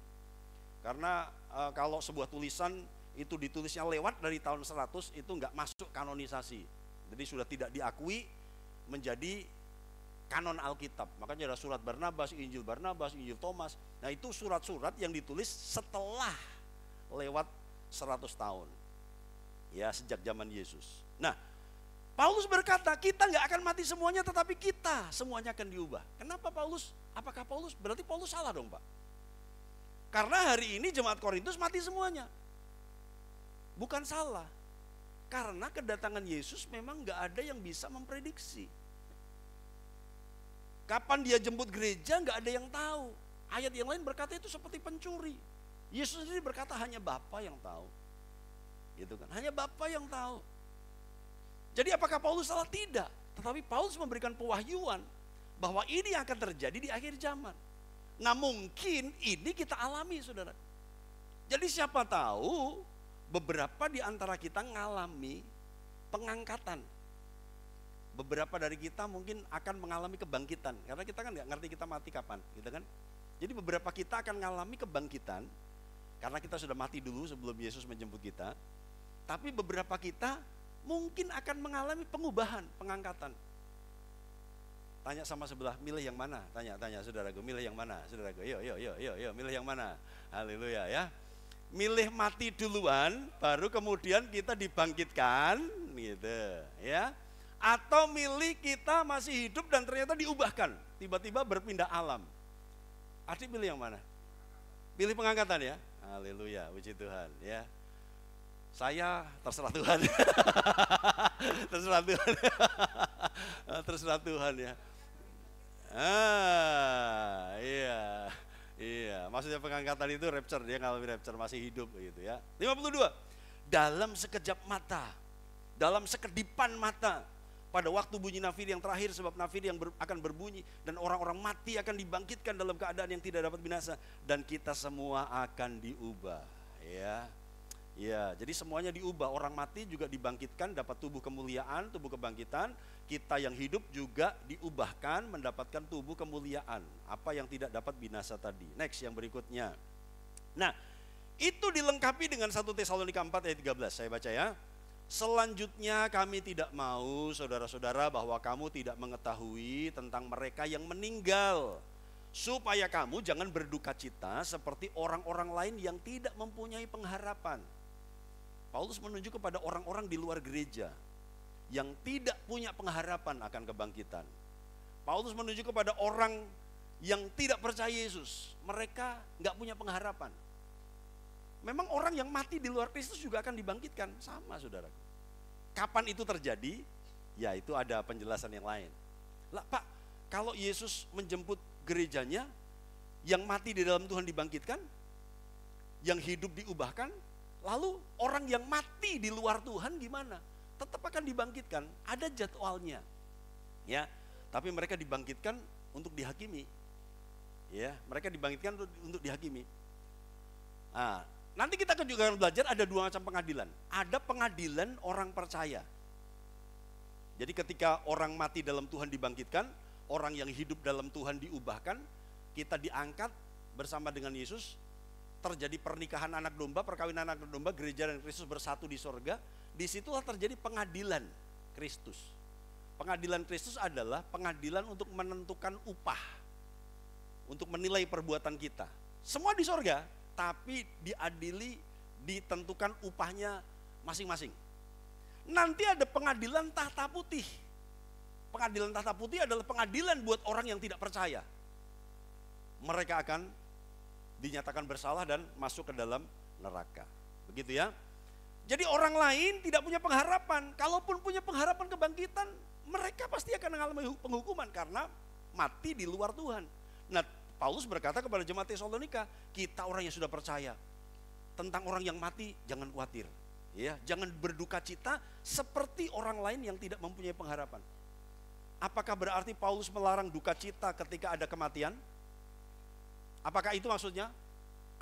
Karena kalau sebuah tulisan itu ditulisnya lewat dari tahun 100, itu nggak masuk kanonisasi. Jadi sudah tidak diakui menjadi kanon Alkitab. Makanya ada surat Barnabas, Injil Thomas. Nah, itu surat-surat yang ditulis setelah lewat 100 tahun. Ya, sejak zaman Yesus. Nah, Paulus berkata, kita nggak akan mati semuanya, tetapi kita semuanya akan diubah. Kenapa Paulus? Apakah Paulus? Berarti Paulus salah dong, Pak. Karena hari ini jemaat Korintus mati semuanya. Bukan salah. Karena kedatangan Yesus memang nggak ada yang bisa memprediksi. Kapan dia jemput gereja nggak ada yang tahu. Ayat yang lain berkata itu seperti pencuri. Yesus sendiri berkata hanya Bapa yang tahu. Gitu kan? Hanya Bapa yang tahu. Jadi apakah Paulus salah? Tidak. Tetapi Paulus memberikan pewahyuan bahwa ini akan terjadi di akhir zaman. Nah, mungkin ini kita alami, saudara. Jadi siapa tahu beberapa di antara kita ngalami pengangkatan. Beberapa dari kita mungkin akan mengalami kebangkitan. Karena kita kan nggak ngerti kita mati kapan, gitu kan? Jadi beberapa kita akan mengalami kebangkitan karena kita sudah mati dulu sebelum Yesus menjemput kita. Tapi beberapa kita mungkin akan mengalami pengubahan, pengangkatan. Tanya sama sebelah, milih yang mana? Tanya saudaraku, milih yang mana? Saudaraku, yuk, milih yang mana? Haleluya ya. Milih mati duluan, baru kemudian kita dibangkitkan, gitu ya. Atau milih kita masih hidup dan ternyata diubahkan, tiba-tiba berpindah alam. Adik pilih yang mana? Pilih pengangkatan ya. Haleluya, puji Tuhan ya. Saya terserah Tuhan. Terserah Tuhan. Terserah Tuhan ya. Iya. Maksudnya pengangkatan itu rapture, dia ngalami rapture, masih hidup gitu ya. 52. Dalam sekejap mata, dalam sekedipan mata, pada waktu bunyi nafir yang terakhir, sebab nafir yang akan berbunyi dan orang-orang mati akan dibangkitkan dalam keadaan yang tidak dapat binasa dan kita semua akan diubah ya. Ya, jadi semuanya diubah, orang mati juga dibangkitkan, dapat tubuh kemuliaan, tubuh kebangkitan. Kita yang hidup juga diubahkan, mendapatkan tubuh kemuliaan. Apa yang tidak dapat binasa tadi. Next, yang berikutnya. Nah, itu dilengkapi dengan 1 Tesalonika 4 ayat 13, saya baca ya. Selanjutnya kami tidak mau, saudara-saudara, bahwa kamu tidak mengetahui tentang mereka yang meninggal. Supaya kamu jangan berduka cita seperti orang-orang lain yang tidak mempunyai pengharapan. Paulus menunjuk kepada orang-orang di luar gereja yang tidak punya pengharapan akan kebangkitan. Paulus menunjuk kepada orang yang tidak percaya Yesus. Mereka nggak punya pengharapan. Memang orang yang mati di luar Kristus juga akan dibangkitkan. Sama, saudaraku. Kapan itu terjadi? Ya, itu ada penjelasan yang lain. Lah, Pak, kalau Yesus menjemput gerejanya, yang mati di dalam Tuhan dibangkitkan, yang hidup diubahkan, lalu orang yang mati di luar Tuhan gimana? Tetap akan dibangkitkan, ada jadwalnya. Ya, tapi mereka dibangkitkan untuk dihakimi. Ya, mereka dibangkitkan untuk dihakimi. Nah, nanti kita juga akan belajar ada dua macam pengadilan. Ada pengadilan orang percaya. Jadi ketika orang mati dalam Tuhan dibangkitkan, orang yang hidup dalam Tuhan diubahkan, kita diangkat bersama dengan Yesus, terjadi pernikahan anak domba, perkawinan anak domba, gereja dan Kristus bersatu di sorga. Disitulah terjadi pengadilan Kristus. Pengadilan Kristus adalah pengadilan untuk menentukan upah, untuk menilai perbuatan kita. Semua di sorga, tapi diadili, ditentukan upahnya masing-masing. Nanti ada pengadilan tahta putih. Pengadilan tahta putih adalah pengadilan buat orang yang tidak percaya. Mereka akan dinyatakan bersalah dan masuk ke dalam neraka. Begitu ya. Jadi orang lain tidak punya pengharapan. Kalaupun punya pengharapan kebangkitan, mereka pasti akan mengalami penghukuman karena mati di luar Tuhan. Nah, Paulus berkata kepada jemaat Tesalonika, kita orang yang sudah percaya, tentang orang yang mati jangan khawatir. Ya, jangan berduka cita seperti orang lain yang tidak mempunyai pengharapan. Apakah berarti Paulus melarang duka cita ketika ada kematian? Apakah itu maksudnya?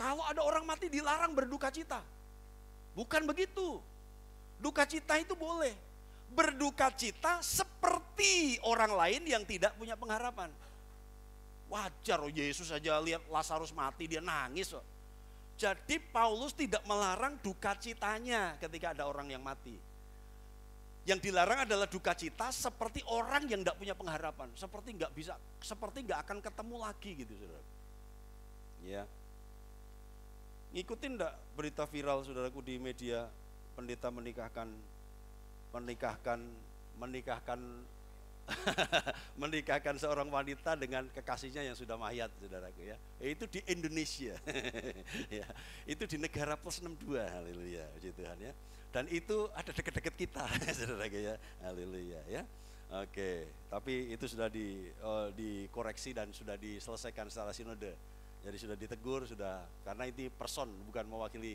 Kalau ada orang mati dilarang berduka cita. Bukan begitu. Duka cita itu boleh. Berduka cita seperti orang lain yang tidak punya pengharapan. Wajar, Yesus saja lihat Lazarus mati dia nangis. Jadi Paulus tidak melarang duka citanya ketika ada orang yang mati. Yang dilarang adalah duka cita seperti orang yang tidak punya pengharapan, seperti nggak akan ketemu lagi gitu, saudara. Ya, ngikutin enggak berita viral saudaraku di media pendeta menikahkan menikahkan seorang wanita dengan kekasihnya yang sudah mayat, saudaraku ya. Itu di Indonesia. Ya, itu di negara plus 62, haleluya, puji Tuhan ya. Dan itu ada dekat-dekat kita, saudaraku ya, haleluya ya. Oke, tapi itu sudah dikoreksi dan sudah diselesaikan secara sinode. Jadi sudah ditegur, sudah, karena itu person, bukan mewakili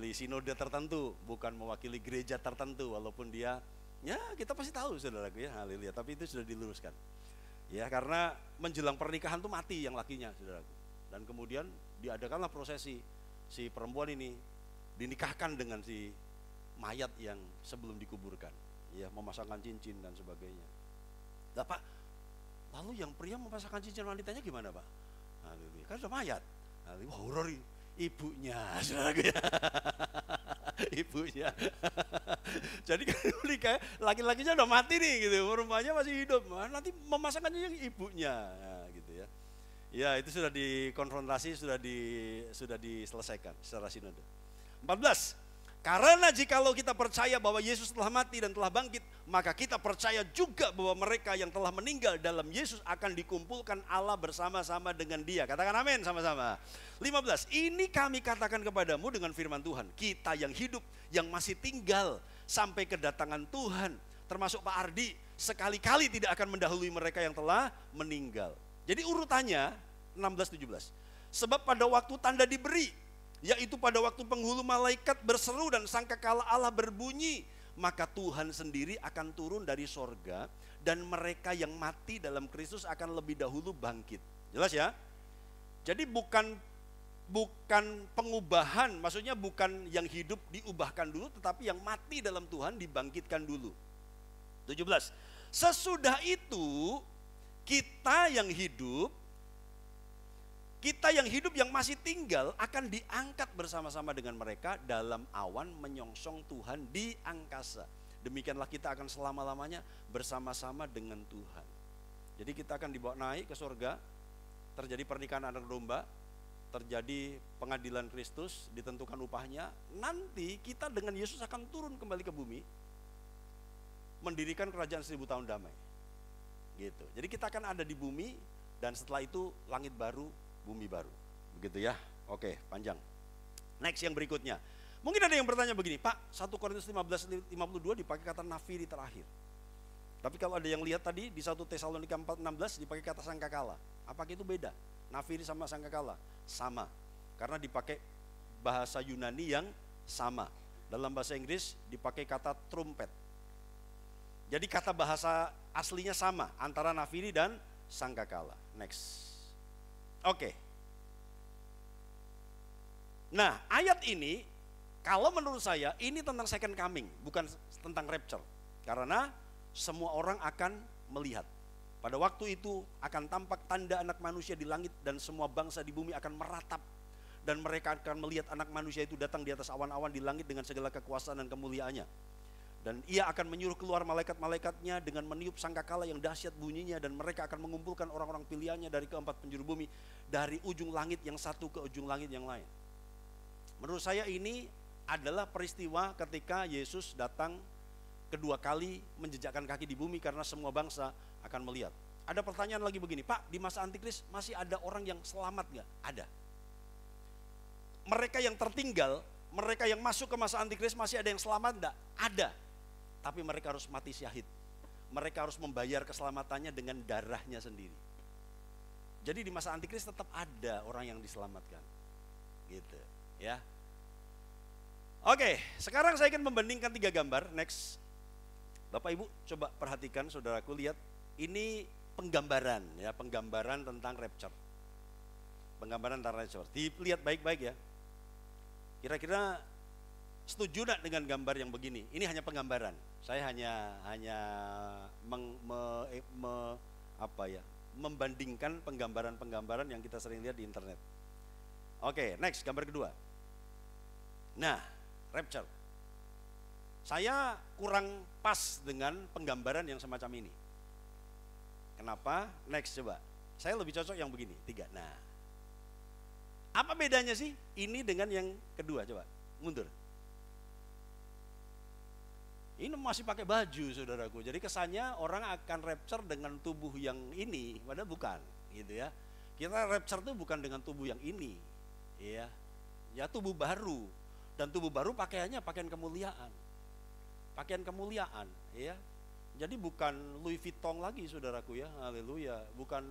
sinode tertentu, bukan mewakili gereja tertentu, walaupun dia, ya kita pasti tahu saudaraku ya, haleluya, tapi itu sudah diluruskan. Ya, karena menjelang pernikahan tuh mati yang lakinya, saudaraku. Dan kemudian diadakanlah prosesi, si perempuan ini dinikahkan dengan si mayat yang sebelum dikuburkan. Ya, memasangkan cincin dan sebagainya. Lah Pak, lalu yang pria memasangkan cincin wanitanya gimana Pak? Haleluya, kan sudah mayat. Haleluya, horor ibunya, saudaraku ya. Ibunya. Jadi kan nikah, laki-lakinya udah mati nih gitu, perempuannya masih hidup. Nanti memasangkannya yang ibunya, nah, gitu ya. Ya, itu sudah dikonfrontasi, sudah diselesaikan secara sinode. 14. Karena jikalau kita percaya bahwa Yesus telah mati dan telah bangkit, maka kita percaya juga bahwa mereka yang telah meninggal dalam Yesus akan dikumpulkan Allah bersama-sama dengan Dia. Katakan amin sama-sama. 15. Ini kami katakan kepadamu dengan firman Tuhan, kita yang hidup, yang masih tinggal sampai kedatangan Tuhan, termasuk Pak Ardi, sekali-kali tidak akan mendahului mereka yang telah meninggal. Jadi urutannya 16-17. Sebab pada waktu tanda diberi, yaitu pada waktu penghulu malaikat berseru dan sangkakala Allah berbunyi, maka Tuhan sendiri akan turun dari sorga dan mereka yang mati dalam Kristus akan lebih dahulu bangkit. Jelas ya? Jadi bukan pengubahan, maksudnya bukan yang hidup diubahkan dulu, tetapi yang mati dalam Tuhan dibangkitkan dulu. 17. Sesudah itu kita yang hidup yang masih tinggal akan diangkat bersama-sama dengan mereka dalam awan menyongsong Tuhan di angkasa. Demikianlah kita akan selama-lamanya bersama-sama dengan Tuhan. Jadi kita akan dibawa naik ke surga, terjadi pernikahan anak domba, terjadi pengadilan Kristus, ditentukan upahnya. Nanti kita dengan Yesus akan turun kembali ke bumi, mendirikan kerajaan 1000 tahun damai. Gitu. Jadi kita akan ada di bumi dan setelah itu langit baru, bumi baru, begitu ya. Oke, panjang. Next yang berikutnya. Mungkin ada yang bertanya begini, Pak, 1 Korintus 15:52 dipakai kata nafiri terakhir. Tapi kalau ada yang lihat tadi di 1 Tesalonika 4:16 dipakai kata sangkakala. Apakah itu beda? Nafiri sama sangkakala? Sama. Karena dipakai bahasa Yunani yang sama. Dalam bahasa Inggris dipakai kata trumpet. Jadi kata bahasa aslinya sama antara nafiri dan sangkakala. Next. Oke. Nah, ayat ini kalau menurut saya ini tentang second coming, bukan tentang rapture. Karena semua orang akan melihat. Pada waktu itu akan tampak tanda anak manusia di langit dan semua bangsa di bumi akan meratap. Dan mereka akan melihat anak manusia itu datang di atas awan-awan di langit dengan segala kekuasaan dan kemuliaannya. Dan ia akan menyuruh keluar malaikat-malaikatnya dengan meniup sangkakala yang dahsyat bunyinya. Dan mereka akan mengumpulkan orang-orang pilihannya dari keempat penjuru bumi, dari ujung langit yang satu ke ujung langit yang lain. Menurut saya ini adalah peristiwa ketika Yesus datang kedua kali menjejakkan kaki di bumi karena semua bangsa akan melihat. Ada pertanyaan lagi begini, Pak, di masa antikris masih ada orang yang selamat gak? Ada. Mereka yang tertinggal, mereka yang masuk ke masa antikris masih ada yang selamat enggak? Ada. Tapi mereka harus mati syahid. Mereka harus membayar keselamatannya dengan darahnya sendiri. Jadi di masa antikris tetap ada orang yang diselamatkan. Gitu, ya. Oke, sekarang saya akan membandingkan 3 gambar. Next. Bapak Ibu coba perhatikan, saudaraku lihat. Ini penggambaran ya, penggambaran tentang rapture. Penggambaran tentang rapture. Dilihat baik-baik ya. Kira-kira setuju enggak dengan gambar yang begini? Ini hanya penggambaran. Saya hanya membandingkan penggambaran-penggambaran yang kita sering lihat di internet. Oke, next, gambar kedua. Nah, rapture. Saya kurang pas dengan penggambaran yang semacam ini. Kenapa? Next coba. Saya lebih cocok yang begini, 3. Nah, apa bedanya sih ini dengan yang kedua? Coba mundur. Ini masih pakai baju, saudaraku. Jadi kesannya orang akan rapture dengan tubuh yang ini, padahal bukan, gitu ya. Kita rapture itu bukan dengan tubuh yang ini, ya. Ya tubuh baru, dan tubuh baru pakaiannya pakaian kemuliaan. Pakaian kemuliaan, ya. Jadi bukan Louis Vuitton lagi, saudaraku ya. Haleluya. Bukan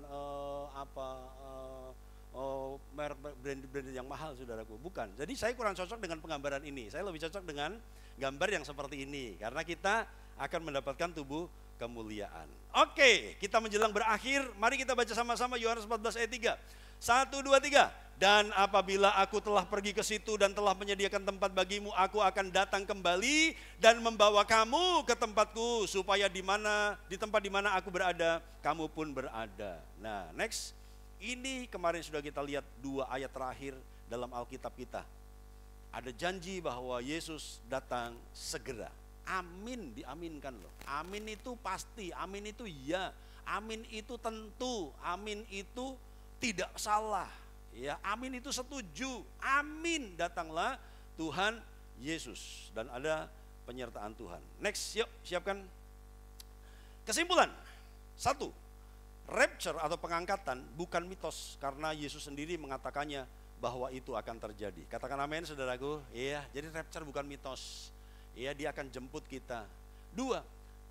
merek brand yang mahal, saudaraku. Bukan. Jadi saya kurang cocok dengan penggambaran ini. Saya lebih cocok dengan gambar yang seperti ini, karena kita akan mendapatkan tubuh kemuliaan. Oke, kita menjelang berakhir. Mari kita baca sama-sama Yohanes 14 ayat 3. 1, 2, 3. Dan apabila aku telah pergi ke situ dan telah menyediakan tempat bagimu, aku akan datang kembali dan membawa kamu ke tempatku, supaya di tempat di mana aku berada, kamu pun berada. Nah, next. Ini kemarin sudah kita lihat 2 ayat terakhir dalam Alkitab kita. Ada janji bahwa Yesus datang segera. Amin, diaminkan loh. Amin itu pasti, amin itu ya, amin itu tentu, amin itu tidak salah. Ya, amin itu setuju. Amin, datanglah Tuhan Yesus dan ada penyertaan Tuhan. Next, yuk siapkan. Kesimpulan. 1. Rapture atau pengangkatan bukan mitos, karena Yesus sendiri mengatakannya bahwa itu akan terjadi. Katakan amin, saudaraku. Iya, jadi rapture bukan mitos. Iya, dia akan jemput kita. 2.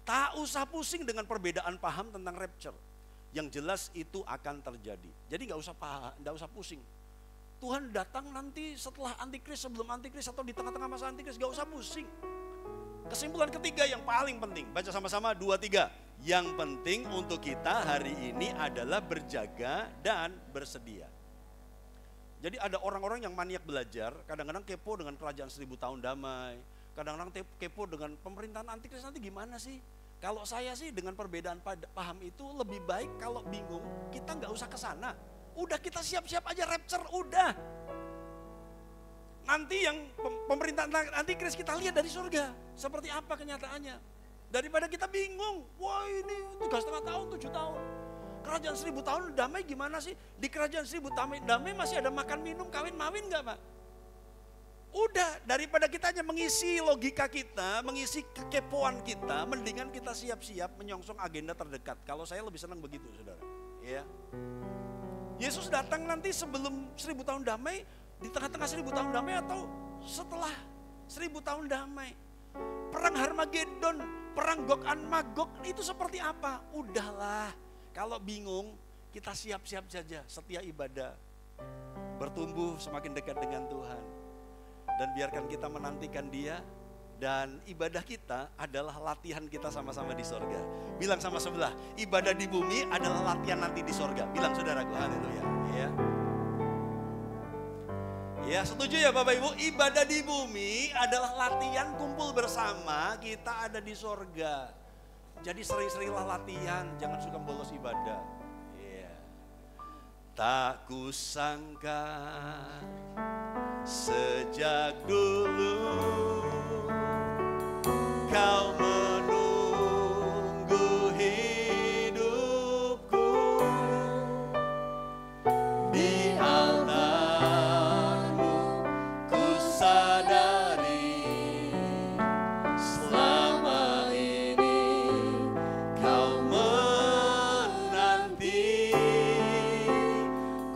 Tak usah pusing dengan perbedaan paham tentang rapture. Yang jelas itu akan terjadi. Jadi nggak usah pusing. Tuhan datang nanti setelah antikris, sebelum antikris, atau di tengah-tengah masa antikris, nggak usah pusing. Kesimpulan ketiga yang paling penting, baca sama-sama 2, 3. Yang penting untuk kita hari ini adalah berjaga dan bersedia. Jadi ada orang-orang yang maniak belajar, kadang-kadang kepo dengan kerajaan 1000 tahun damai, kadang-kadang kepo dengan pemerintahan antikris nanti gimana sih. Kalau saya sih dengan perbedaan paham itu lebih baik kalau bingung, kita nggak usah ke sana. Udah kita siap-siap aja rapture, udah. Nanti yang pemerintahan antikris kita lihat dari surga, seperti apa kenyataannya. Daripada kita bingung, wah ini 3,5 tahun, 7 tahun. Kerajaan 1000 tahun damai gimana sih? Di kerajaan 1000 tahun damai masih ada makan minum, kawin mawin nggak Pak? Udah, daripada kita hanya mengisi logika kita, mengisi kekepoan kita, mendingan kita siap-siap menyongsong agenda terdekat. Kalau saya lebih senang begitu, saudara. Ya. Yesus datang nanti sebelum 1000 tahun damai, di tengah-tengah 1000 tahun damai, atau setelah 1000 tahun damai. Perang Harmagedon, perang Gog and Magog itu seperti apa? Udahlah, kalau bingung kita siap-siap saja, setia ibadah, bertumbuh semakin dekat dengan Tuhan. Dan biarkan kita menantikan Dia, dan ibadah kita adalah latihan kita sama-sama di sorga. Bilang sama sebelah, ibadah di bumi adalah latihan nanti di sorga. Bilang saudaraku, haleluya. Ya. Ya, setuju ya Bapak Ibu, ibadah di bumi adalah latihan kumpul bersama, kita ada di sorga. Jadi sering-seringlah latihan, jangan suka bolos ibadah. Ya. Tak kusangka sejak dulu kau menunggu hidupku di altarmu. Ku sadari selama ini kau menanti.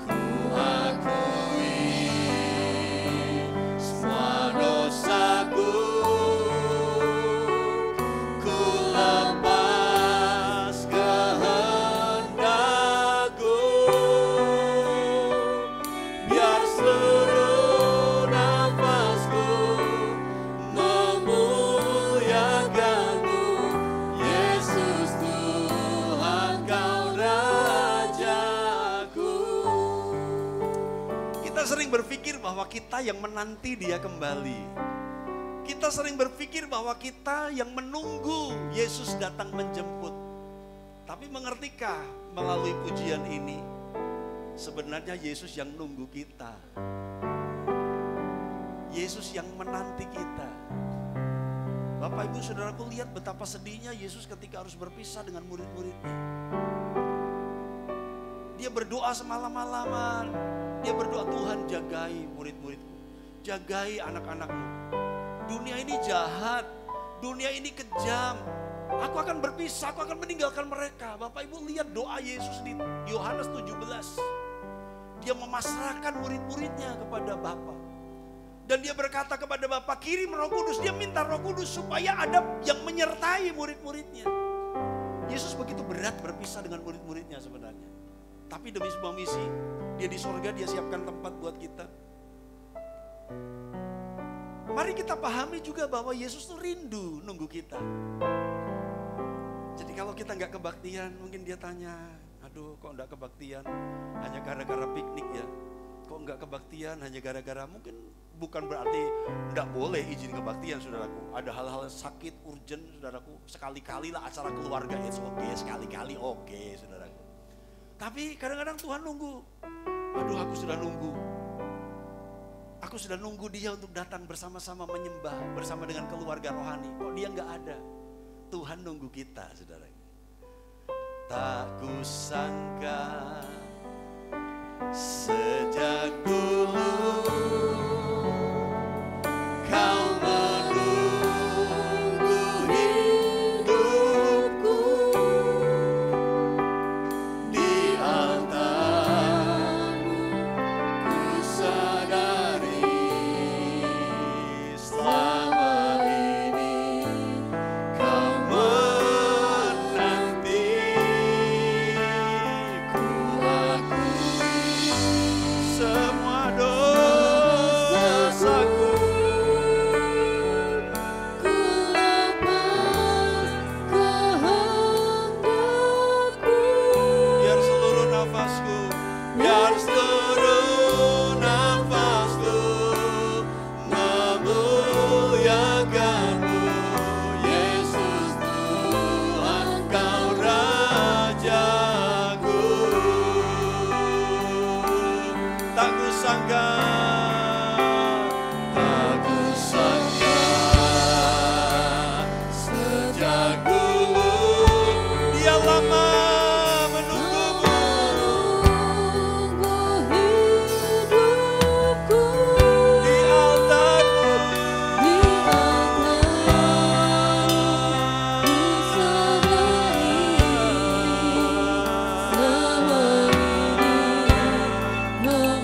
Ku akui semua dosaku, ku lepas kehendakku, biar seluruh nafasku memuliakanmu. Yesus Tuhan, Kau Rajaku. Kita sering berpikir bahwa kita yang menanti Dia kembali. Kita sering berpikir bahwa kita yang menunggu Yesus datang menjemput. Tapi mengertikah melalui pujian ini, sebenarnya Yesus yang nunggu kita. Yesus yang menanti kita. Bapak Ibu Saudaraku, lihat betapa sedihnya Yesus ketika harus berpisah dengan murid-muridnya. Dia berdoa semalam-malaman. Dia berdoa, Tuhan jagai murid-muridku, jagai anak-anakmu. Dunia ini jahat, Dunia ini kejam. Aku akan berpisah, aku akan meninggalkan mereka. Bapak Ibu lihat doa Yesus di Yohanes 17. Dia memasrahkan murid-muridnya kepada Bapa. Dan dia berkata kepada Bapa, kirim Roh Kudus. Dia minta Roh Kudus supaya ada yang menyertai murid-muridnya. Yesus begitu berat berpisah dengan murid-muridnya sebenarnya. Tapi demi sebuah misi, dia di sorga, dia siapkan tempat buat kita. Mari kita pahami juga bahwa Yesus tuh rindu nunggu kita. Jadi kalau kita nggak kebaktian, mungkin dia tanya, aduh kok nggak kebaktian, hanya gara-gara piknik ya. Kok nggak kebaktian hanya gara-gara, mungkin bukan berarti nggak boleh izin kebaktian saudaraku. Ada hal-hal sakit, urgent saudaraku. Sekali-kali lah acara keluarga, it's okay, sekali-kali oke saudaraku. Tapi kadang-kadang Tuhan nunggu, aduh aku sudah nunggu. Aku sudah nunggu dia untuk datang bersama-sama menyembah bersama dengan keluarga rohani. Kok dia nggak ada? Tuhan nunggu kita, saudara. Tak kusangka sejak dulu kau menunggu hidupku di altar-Mu. Ku sadari selama ini kau menanti. Ku akui semua dosaku. Ku lepas kehendakku. Biar seluruh nafasku, biar seluruh nafasku memuliakan-Mu, Yesus Tuhan, Kau Rajaku. Tak kusangka, tak kusangka sejak dulu Dia lama menunggumu. Menunggu hidupku Di altar-Mu, di altar-Mu. Ku sadari selama ini Kau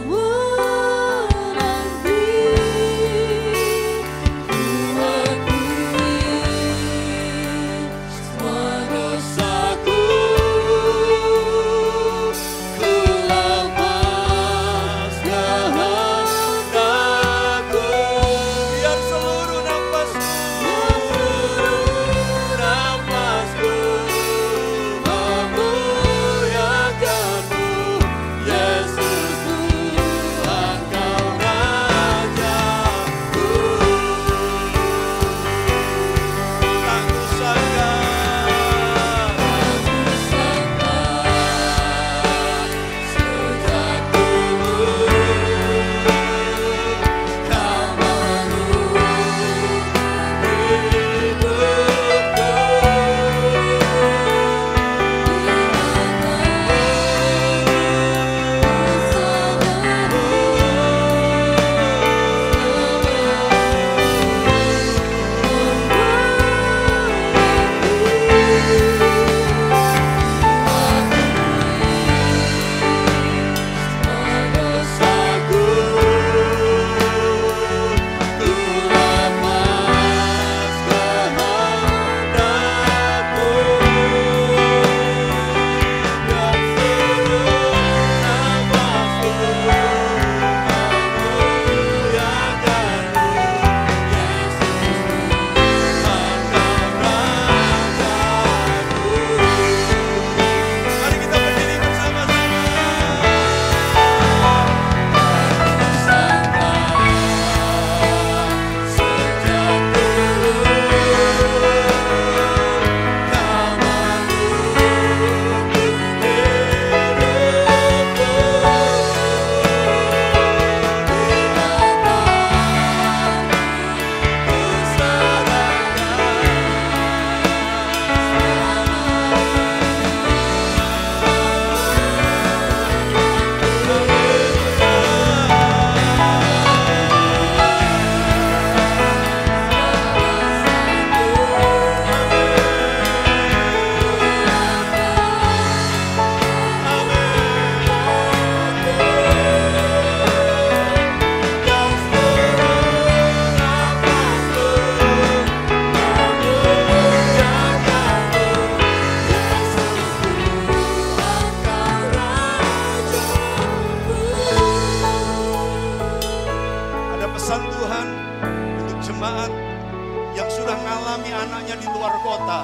anaknya di luar kota.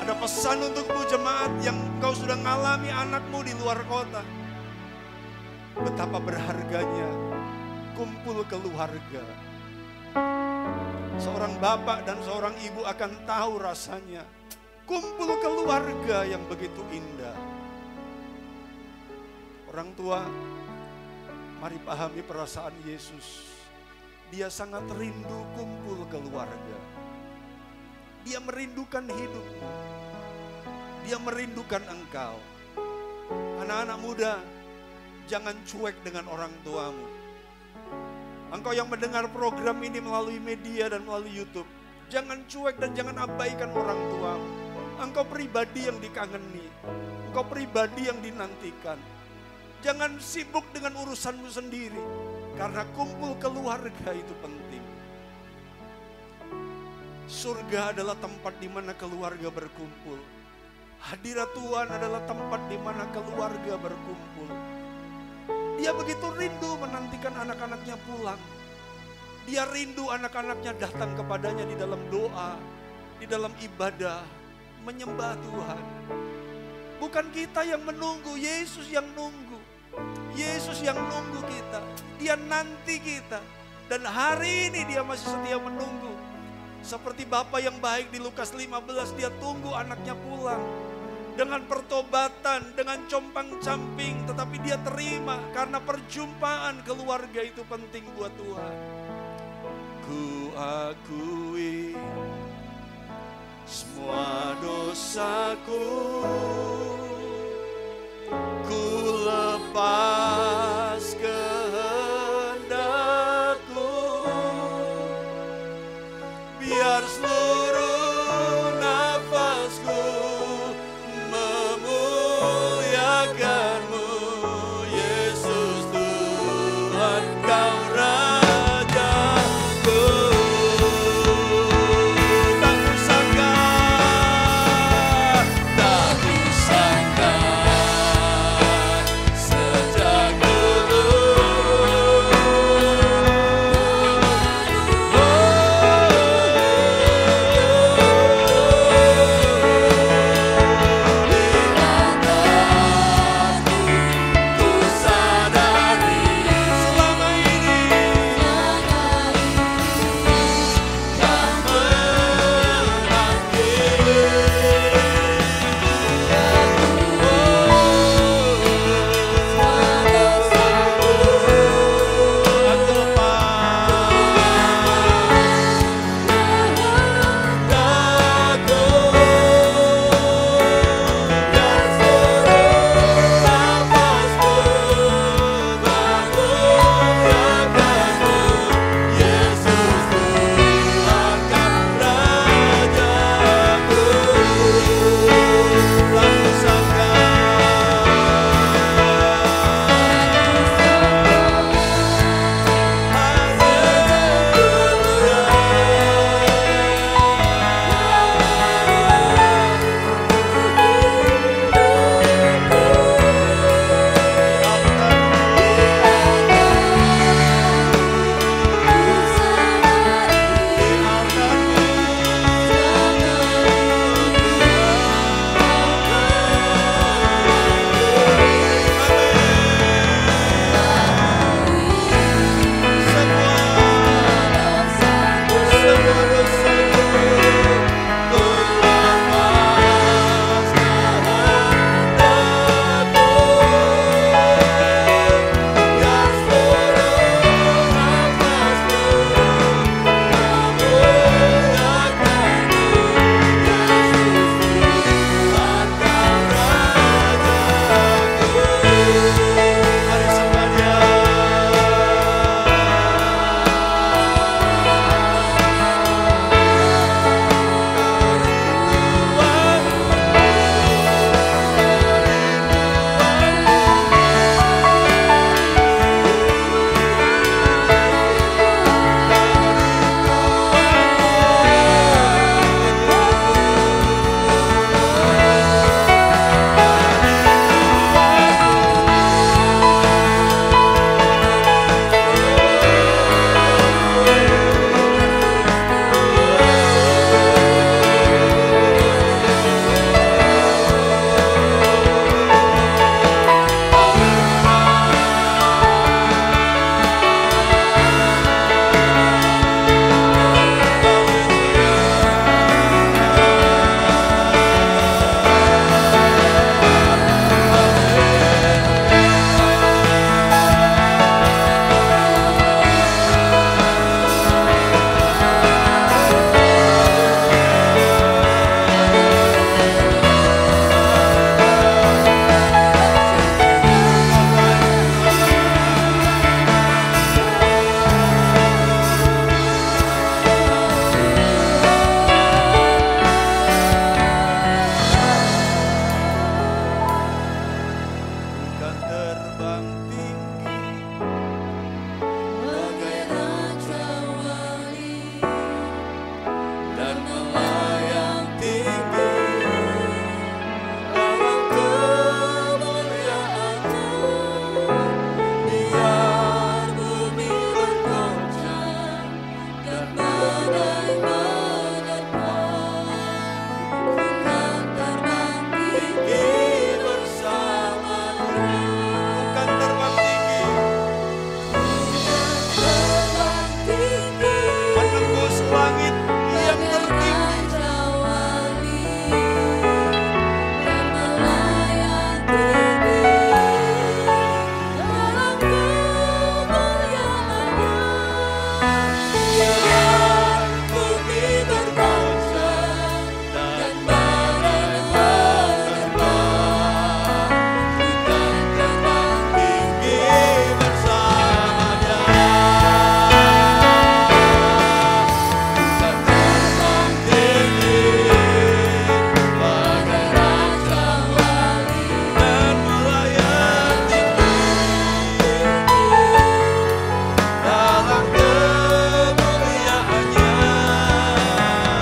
Ada pesan untukmu jemaat yang kau sudah ngalami anakmu di luar kota. Betapa berharganya kumpul keluarga. Seorang bapak dan seorang ibu akan tahu rasanya kumpul keluarga yang begitu indah. Orang tua, mari pahami perasaan Yesus. Dia sangat rindu kumpul keluarga. Dia merindukan hidupmu. Dia merindukan engkau. Anak-anak muda, jangan cuek dengan orang tuamu. Engkau yang mendengar program ini melalui media dan melalui YouTube, jangan cuek dan jangan abaikan orang tuamu. Engkau pribadi yang dikangeni. Engkau pribadi yang dinantikan. Jangan sibuk dengan urusanmu sendiri. Karena kumpul keluarga itu penting. Surga adalah tempat di mana keluarga berkumpul. Hadirat Tuhan adalah tempat di mana keluarga berkumpul. Dia begitu rindu menantikan anak-anaknya pulang. Dia rindu anak-anaknya datang kepadanya di dalam doa, di dalam ibadah, menyembah Tuhan. Bukan kita yang menunggu, Yesus yang nunggu. Yesus yang nunggu kita. Dia nanti kita. Dan hari ini dia masih setia menunggu. Seperti Bapa yang baik di Lukas 15, dia tunggu anaknya pulang. Dengan pertobatan, dengan compang-camping, tetapi dia terima karena perjumpaan keluarga itu penting buat Tuhan. Ku akui semua dosaku, ku lepas kehendakku, biar seluruh nafasku memuliakanmu, Yesus Tuhan Kau Rajaku. Tak kusangka terbang tinggi bagai raja wali dan melayang tinggi dalam kemuliaannya. Biar bumi bergoncang dan badai menerpa, ku kan terbang tinggi bersamanya. bukan terbang tinggi, Terbang tinggi menembus langit yang bagai tertinggi. raja wali dan melayang tinggi dalam kemuliaannya. Biar bumi bergoncang dan badai menerpa, ku kan terbang tinggi Bersamanya kan terbang tinggi bagai raja wali dan melayang tinggi dalam kemuliaannya.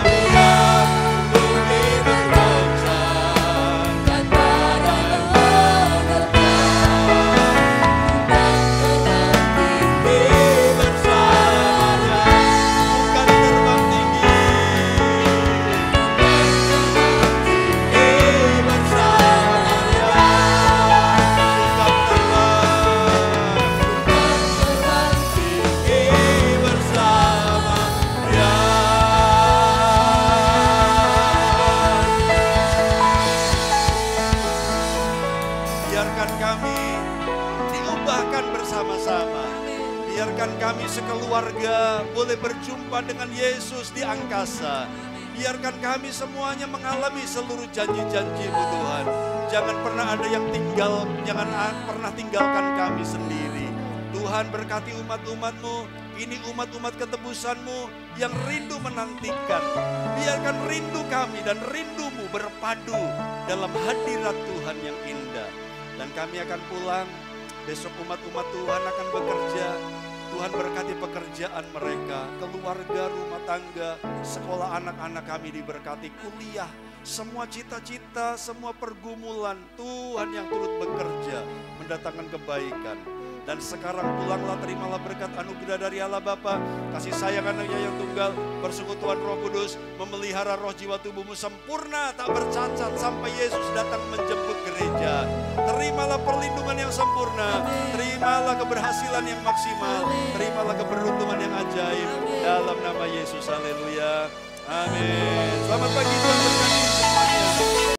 biar bumi bergoncang dan badai menerpa, ku kan terbang tinggi Bersamanya bukan terbang tinggi, bersamanya bukan terbang tinggi bersamanya. Biarkan kami diubahkan bersama-sama. Biarkan kami sekeluarga boleh berjumpa dengan Yesus di angkasa. Biarkan kami semuanya mengalami seluruh janji-janji-Mu Tuhan. Jangan pernah ada yang tinggal, jangan pernah tinggalkan kami sendiri. Tuhan berkati umat-umat-Mu. Ini umat-umat ketebusan-Mu yang rindu menantikan. Biarkan rindu kami dan rindu-Mu berpadu dalam hadirat Tuhan yang indah. Dan kami akan pulang, besok umat-umat Tuhan akan bekerja. Tuhan berkati pekerjaan mereka, keluarga, rumah tangga, sekolah anak-anak kami diberkati, kuliah, semua cita-cita, semua pergumulan, Tuhan yang turut bekerja, mendatangkan kebaikan. Dan sekarang pulanglah, terimalah berkat anugerah dari Allah Bapa, kasih sayang anaknya yang tunggal, persekutuan Roh Kudus, memelihara roh jiwa tubuhmu sempurna, tak bercacat sampai Yesus datang menjemput gereja. Terimalah perlindungan yang sempurna, terimalah keberhasilan yang maksimal, terimalah keberuntungan yang ajaib. Dalam nama Yesus, haleluya. Amin. Selamat pagi, Tuhan berkati.